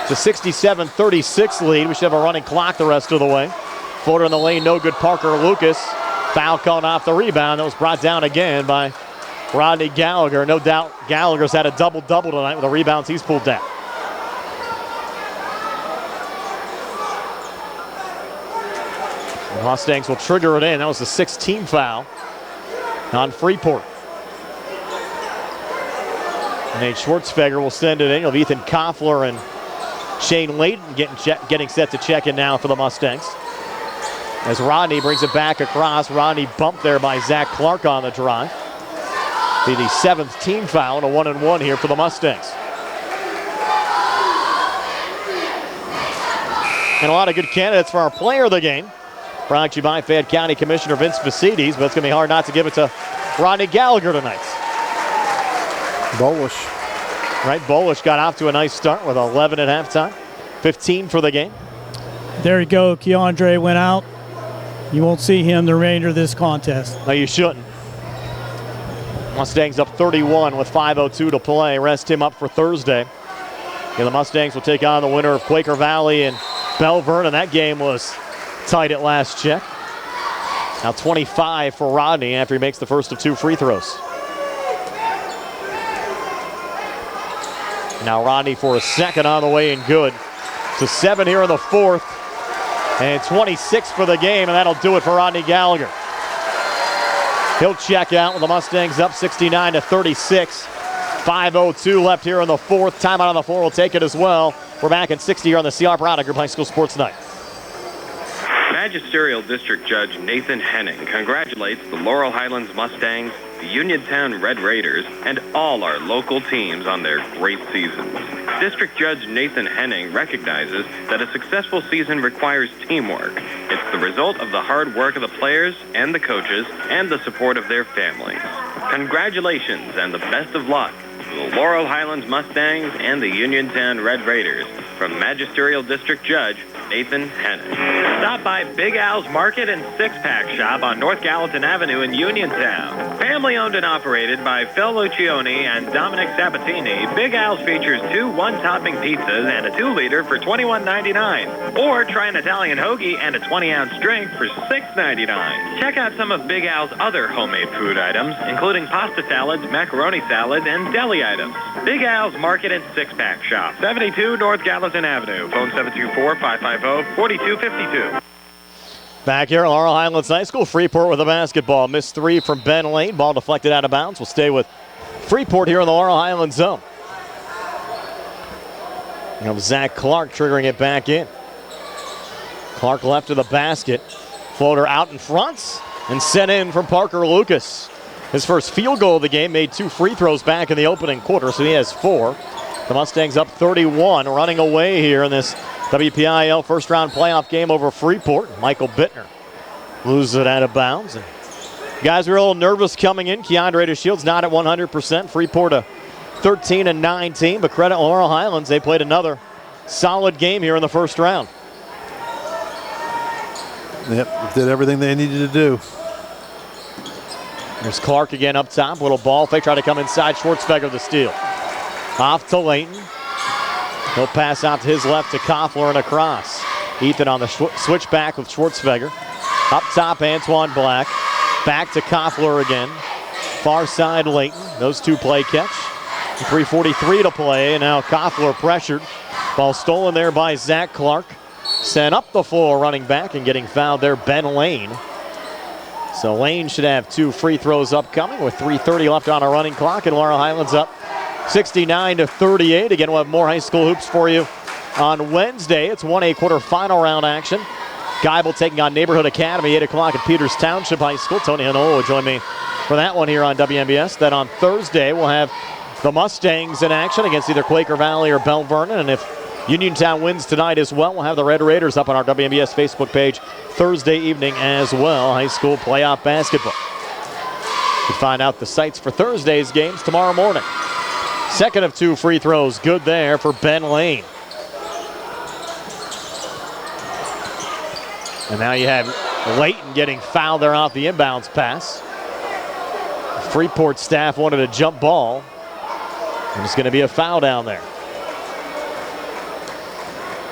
It's a 67-36 lead. We should have a running clock the rest of the way. Floater in the lane, no good. Parker Lucas. Foul called off the rebound. That was brought down again by Rodney Gallagher. No doubt Gallagher's had a double-double tonight with the rebounds he's pulled down. The Mustangs will trigger it in. That was the 16th foul on Freeport. Nate Schwartzfeger will send it in. You'll have Ethan Koffler and Shane Layton getting set to check in now for the Mustangs. As Rodney brings it back across. Rodney bumped there by Zach Clark on the drive. Be the 7th team foul and a 1-and-1 here for the Mustangs. And a lot of good candidates for our player of the game. Brought to you by Fayette County Commissioner Vince Vacides, but it's going to be hard not to give it to Rodney Gallagher tonight. Bolish. Right, Bolish got off to a nice start with 11 at halftime. 15 for the game. There you go. Keandre went out. You won't see him the remainder of this contest. No, you shouldn't. Mustangs up 31 with 5:02 to play. Rest him up for Thursday. And the Mustangs will take on the winner of Quaker Valley and Bell Vernon. That game was tight at last check. Now 25 for Rodney after he makes the first of 2 free throws. Now Rodney for a second on the way and good. So 7 here in the fourth. And 26 for the game, and that'll do it for Rodney Gallagher. He'll check out with the Mustangs up 69-36. 5:02 left here in the fourth. Timeout on the floor will take it as well. We're back in 60 here on the CR Browning Group High School Sports Night. Magisterial District Judge Nathan Henning congratulates the Laurel Highlands Mustangs, the Uniontown Red Raiders, and all our local teams on their great seasons. District Judge Nathan Henning recognizes that a successful season requires teamwork. It's the result of the hard work of the players and the coaches and the support of their families. Congratulations and the best of luck to the Laurel Highlands Mustangs and the Uniontown Red Raiders from Magisterial District Judge Nathan Henning. Stop by Big Al's Market and Six-Pack Shop on North Gallatin Avenue in Uniontown. Family owned and operated by Phil Lucioni and Dominic Sabatini, Big Al's features 2 one-topping pizzas and a 2-liter for $21.99. Or try an Italian hoagie and a 20-ounce drink for $6.99. Check out some of Big Al's other homemade food items, including pasta salads, macaroni salads, and deli items. Big Al's Market and Six-Pack Shop, 72 North Gallatin Avenue. Phone 724-550-4252. Back here at Laurel Highlands High School, Freeport with a basketball. Missed 3 from Ben Lane. Ball deflected out of bounds. We'll stay with Freeport here in the Laurel Highlands zone. You have Zach Clark triggering it back in. Clark left of the basket. Floater out in front and sent in from Parker Lucas. His first field goal of the game, made 2 free throws back in the opening quarter, so he has 4. The Mustangs up 31, running away here in this WPIAL first-round playoff game over Freeport. Michael Bittner loses it out of bounds. And guys were a little nervous coming in. Keandre DeShields not at 100%. Freeport a 13-9 but credit Laurel Highlands. They played another solid game here in the first round. Yep, did everything they needed to do. There's Clark again up top. Little ball fake, try to come inside. Schwartzfeger the steal. Off to Layton. He'll pass out to his left to Koffler and across. Ethan on the switch back with Schwartzfeger. Up top, Antoine Black. Back to Koffler again. Far side, Layton. Those 2 play catch. 3:43 to play, and now Koffler pressured. Ball stolen there by Zach Clark. Sent up the floor, running back and getting fouled there, Ben Lane. So Lane should have 2 free throws upcoming with 3:30 left on a running clock, and Laurel Highlands up 69-38. Again, we'll have more high school hoops for you on Wednesday. It's 1A quarterfinal round action. Geibel taking on Neighborhood Academy, 8 o'clock at Peters Township High School. Tony Hanola will join me for that one here on WMBS. Then on Thursday, we'll have the Mustangs in action against either Quaker Valley or Bell Vernon. And if Uniontown wins tonight as well, we'll have the Red Raiders up on our WMBS Facebook page Thursday evening as well. High school playoff basketball. You can find out the sites for Thursday's games tomorrow morning. Second of 2 free throws, good there for Ben Lane. And now you have Layton getting fouled there off the inbounds pass. Freeport staff wanted a jump ball. And it's going to be a foul down there.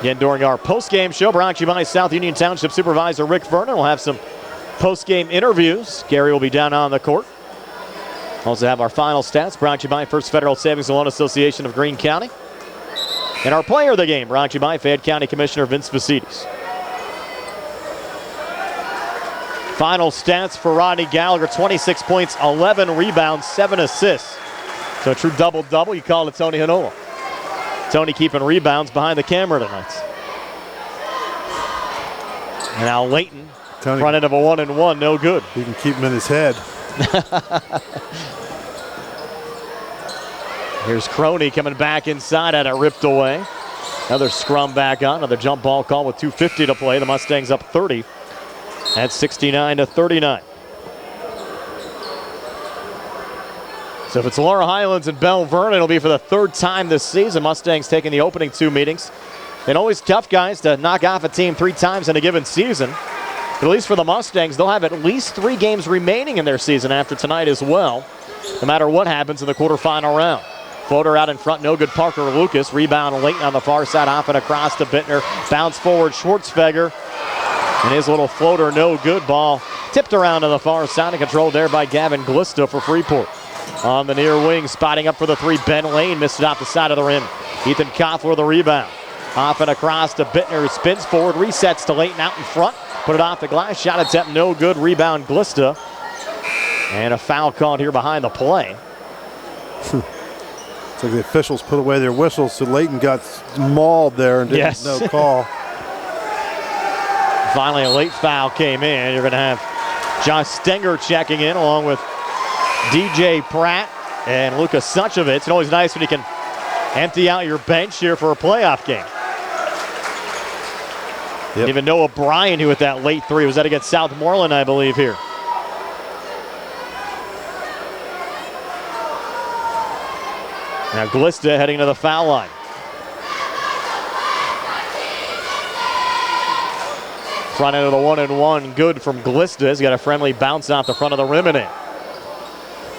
Again, during our post-game show, brought to you by South Union Township Supervisor Rick Vernon. We'll have some post-game interviews. Gary will be down on the court. Also have our final stats brought to you by First Federal Savings and Loan Association of Greene County. And our player of the game brought to you by Fayette County Commissioner Vince Vasidis. Final stats for Rodney Gallagher, 26 points, 11 rebounds, 7 assists. So a true double-double. You call it Tony Hanola. Tony keeping rebounds behind the camera tonight. And now Layton, Tony, front end of a 1-and-1, no good. He can keep him in his head. Here's Croney coming back inside, had it ripped away. Another scrum back on, another jump ball call with 2:50 to play. The Mustangs up 30 at 69-39. So if it's Laurel Highlands and Bell Vernon, it'll be for the 3rd time this season. Mustangs taking the opening 2 meetings. And always tough, guys, to knock off a team 3 times in a given season. But at least for the Mustangs, they'll have at least 3 games remaining in their season after tonight as well, no matter what happens in the quarterfinal round. Floater out in front, no good. Parker Lucas. Rebound Layton on the far side, off and across to Bittner. Bounce forward, Schwartzfeger. And his little floater, no good. Ball tipped around to the far side and controlled there by Gavin Glista for Freeport. On the near wing, spotting up for the 3, Ben Lane missed it off the side of the rim. Ethan Koffler with the rebound. Off and across to Bittner, who spins forward, resets to Layton out in front. Put it off the glass, shot attempt, no good. Rebound Glista. And a foul called here behind the play. It's like the officials put away their whistles, so Layton got mauled there and didn't no call. Finally, a late foul came in. You're going to have Josh Stenger checking in along with DJ Pratt and Luka Suchevitz. It's always nice when you can empty out your bench here for a playoff game. Yep. Even Noah Bryan, who hit that late 3, was that against Southmoreland, I believe, here. Now Glista heading to the foul line. Front end of the 1-and-1, good from Glista. He's got a friendly bounce off the front of the rim and in.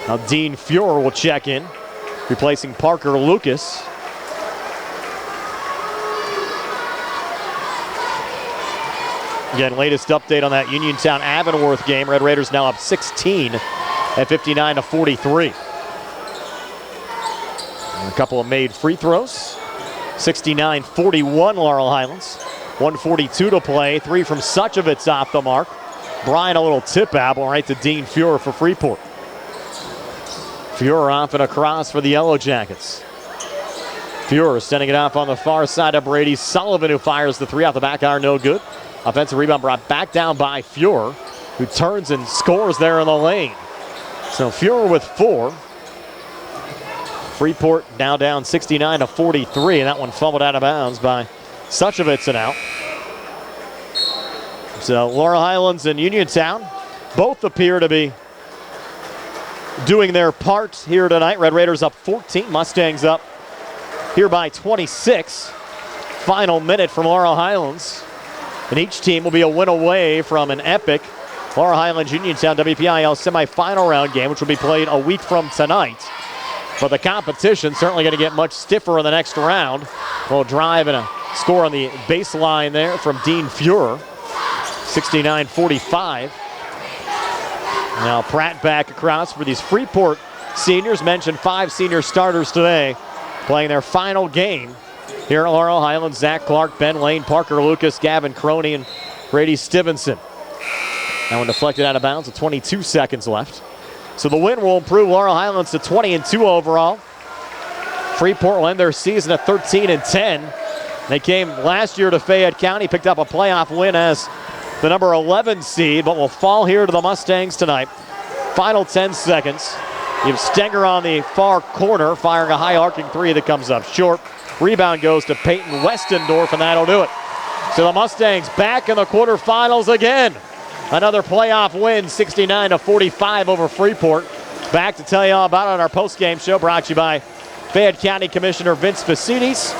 Now Dean Fuhrer will check in, replacing Parker Lucas. Again, latest update on that Uniontown Avonworth game. Red Raiders now up 16 at 59-43. And a couple of made free throws. 69-41 Laurel Highlands. 1:42 to play. 3 from Suchevitz off the mark. Bryan a little tip apple right to Dean Fuhrer for Freeport. Fuhrer off and across for the Yellow Jackets. Fuhrer sending it off on the far side of Brady Sullivan, who fires the 3 off the back iron, no good. Offensive rebound brought back down by Fuhrer, who turns and scores there in the lane. So Fuhrer with 4. Freeport now down 69-43, and that one fumbled out of bounds by Suchevitz and out. So Laurel Highlands and Uniontown both appear to be doing their part here tonight. Red Raiders up 14, Mustangs up here by 26. Final minute from Laurel Highlands. And each team will be a win away from an epic Laurel Highlands Uniontown WPIAL semifinal round game, which will be played a week from tonight. But the competition certainly going to get much stiffer in the next round. A little drive and a score on the baseline there from Dean Fuhrer. 69-45. Now Pratt back across for these Freeport seniors. Mentioned 5 senior starters today playing their final game here at Laurel Highlands. Zach Clark, Ben Lane, Parker Lucas, Gavin Croney, and Brady Stevenson. That one deflected out of bounds with 22 seconds left. So the win will improve Laurel Highlands to 20-2 overall. Freeport will end their season at 13-10. They came last year to Fayette County, picked up a playoff win as the number 11 seed, but will fall here to the Mustangs tonight. Final 10 seconds. You have Stenger on the far corner, firing a high arcing 3 that comes up short. Rebound goes to Peyton Westendorf, and that'll do it. So the Mustangs back in the quarterfinals again. Another playoff win, 69-45 over Freeport. Back to tell you all about it on our post-game show, brought to you by Fayette County Commissioner Vince Facides.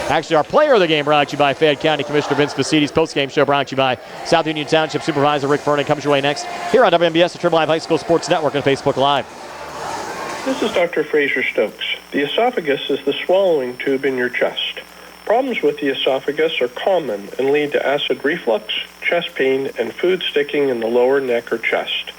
Actually, our player of the game brought to you by Fayette County Commissioner Vince Facides. Post-game show brought to you by South Union Township Supervisor Rick Vernon. Comes your way next here on WMBS, the Triple Live High School Sports Network, and Facebook Live. This is Dr. Fraser Stokes. The esophagus is the swallowing tube in your chest. Problems with the esophagus are common and lead to acid reflux, chest pain, and food sticking in the lower neck or chest.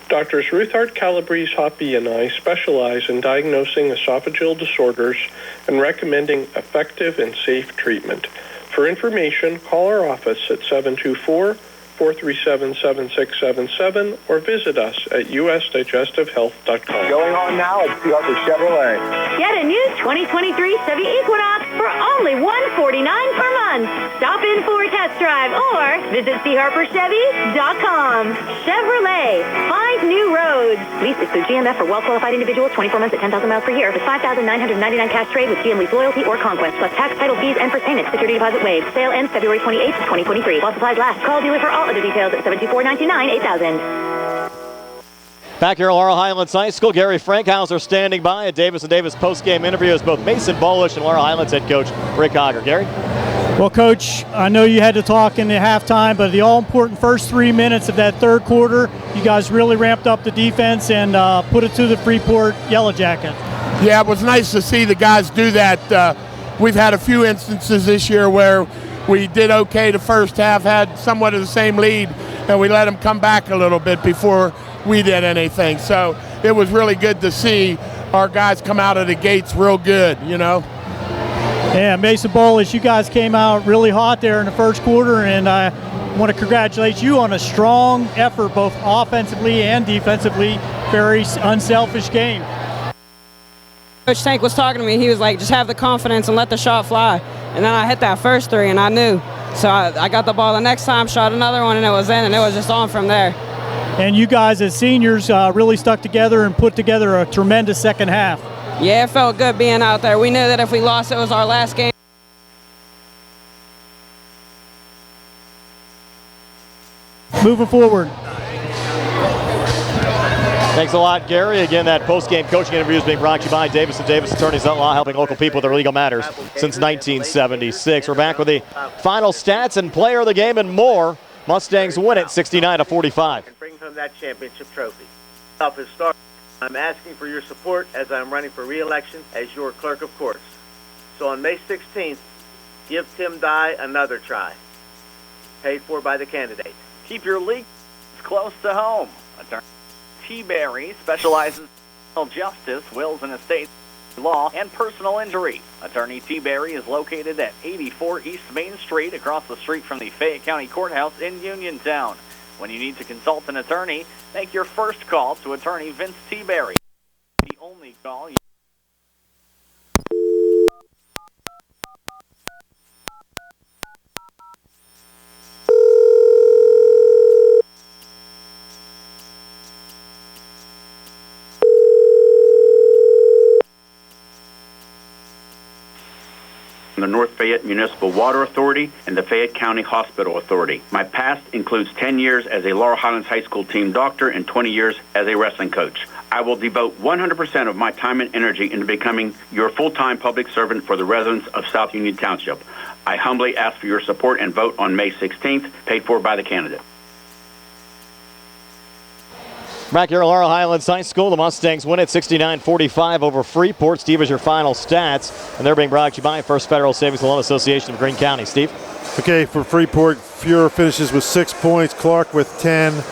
Doctors Ruthart Calabrese Hoppy and I specialize in diagnosing esophageal disorders and recommending effective and safe treatment. For information, call our office at 724-437-7677 or visit us at usdigestivehealth.com. Going on now at C. Harper Chevrolet. Get a new 2023 Chevy Equinox for only $149 per month. Stop in for a test drive or visit CHarperChevy.com. Chevrolet, find new roads. Lease is through GMF for well-qualified individuals, 24 months at 10,000 miles per year. With $5,999 cash trade with GM Lease Loyalty or Conquest, plus tax, title fees, and first payment. Security deposit waived. Sale ends February 28th, 2023. While supplies last. Call dealer for all other details at 724-99-8000. Back here at Laurel Highlands High School, Gary Frankhouser standing by at Davis & Davis post-game interview as both Mason Bolish and Laurel Highlands head coach Rick Hogger. Gary? Well, Coach, I know you had to talk in the halftime, but the all-important first 3 minutes of that third quarter, you guys really ramped up the defense and put it to the Freeport Yellow Jacket. Yeah, it was nice to see the guys do that. We've had a few instances this year where we did okay the first half, had somewhat of the same lead, and we let them come back a little bit before we did anything. So it was really good to see our guys come out of the gates real good, you know. Yeah, Mason Bolish, you guys came out really hot there in the first quarter, and I want to congratulate you on a strong effort, both offensively and defensively. Very unselfish game. Coach Tank was talking to me. He was like, just have the confidence and let the shot fly. And then I hit that first three, and I knew. So I got the ball the next time, shot another one, and it was in, and it was just on from there. And you guys as seniors really stuck together and put together a tremendous second half. Yeah, it felt good being out there. We knew that if we lost, it was our last game. Moving forward. Thanks a lot, Gary. Again, that post-game coaching interview is being brought to you by Davis & Davis Attorneys at Law, helping local people with their legal matters since 1976. We're back with the final stats and player of the game and more. Mustangs win it 69-45. And bring home that championship trophy. Toughest start. I'm asking for your support as I'm running for re-election as your clerk of courts. So on May 16th, give Tim Dye another try. Paid for by the candidate. Keep your legal close to home. Attorney T. Berry specializes in criminal justice, wills and estates law, and personal injury. Attorney T. Berry is located at 84 East Main Street, across the street from the Fayette County Courthouse in Uniontown. When you need to consult an attorney, make your first call to attorney Vince T. Berry. The only call you the North Fayette Municipal Water Authority and the Fayette County Hospital Authority. My past includes 10 years as a Laurel Highlands High School team doctor and 20 years as a wrestling coach. I will devote 100% of my time and energy into becoming your full-time public servant for the residents of South Union Township. I humbly ask for your support and vote on May 16th, paid for by the candidate. Back here at Laurel Highlands High School, the Mustangs win it 69-45 over Freeport. Steve, is your final stats, and they're being brought to you by First Federal Savings and Loan Association of Greene County. Steve? Okay, for Freeport, Fuhrer finishes with 6 points, Clark with 10,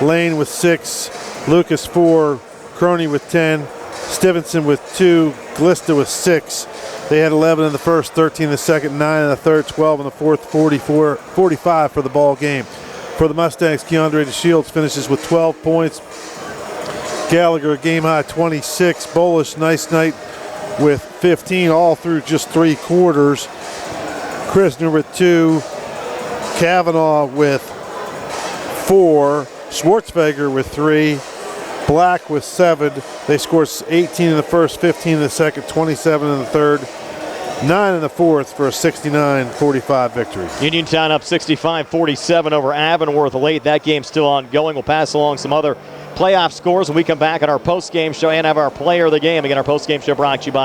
Lane with 6, Lucas 4, Croney with 10, Stevenson with 2, Glista with 6. They had 11 in the first, 13 in the second, 9 in the third, 12 in the fourth, 45 for the ball game. For the Mustangs, Keandre DeShields finishes with 12 points. Gallagher, game high 26. Bolish, nice night with 15 all through just 3 quarters. Krisner with 2. Kavanaugh with 4. Schwartzberger with 3. Black with 7. They scored 18 in the first, 15 in the second, 27 in the third, 9 in the fourth for a 69-45 victory. Uniontown up 65-47 over Avonworth late. That game's still ongoing. We'll pass along some other playoff scores when we come back at our post-game show and have our player of the game. Again, our post-game show brought to you by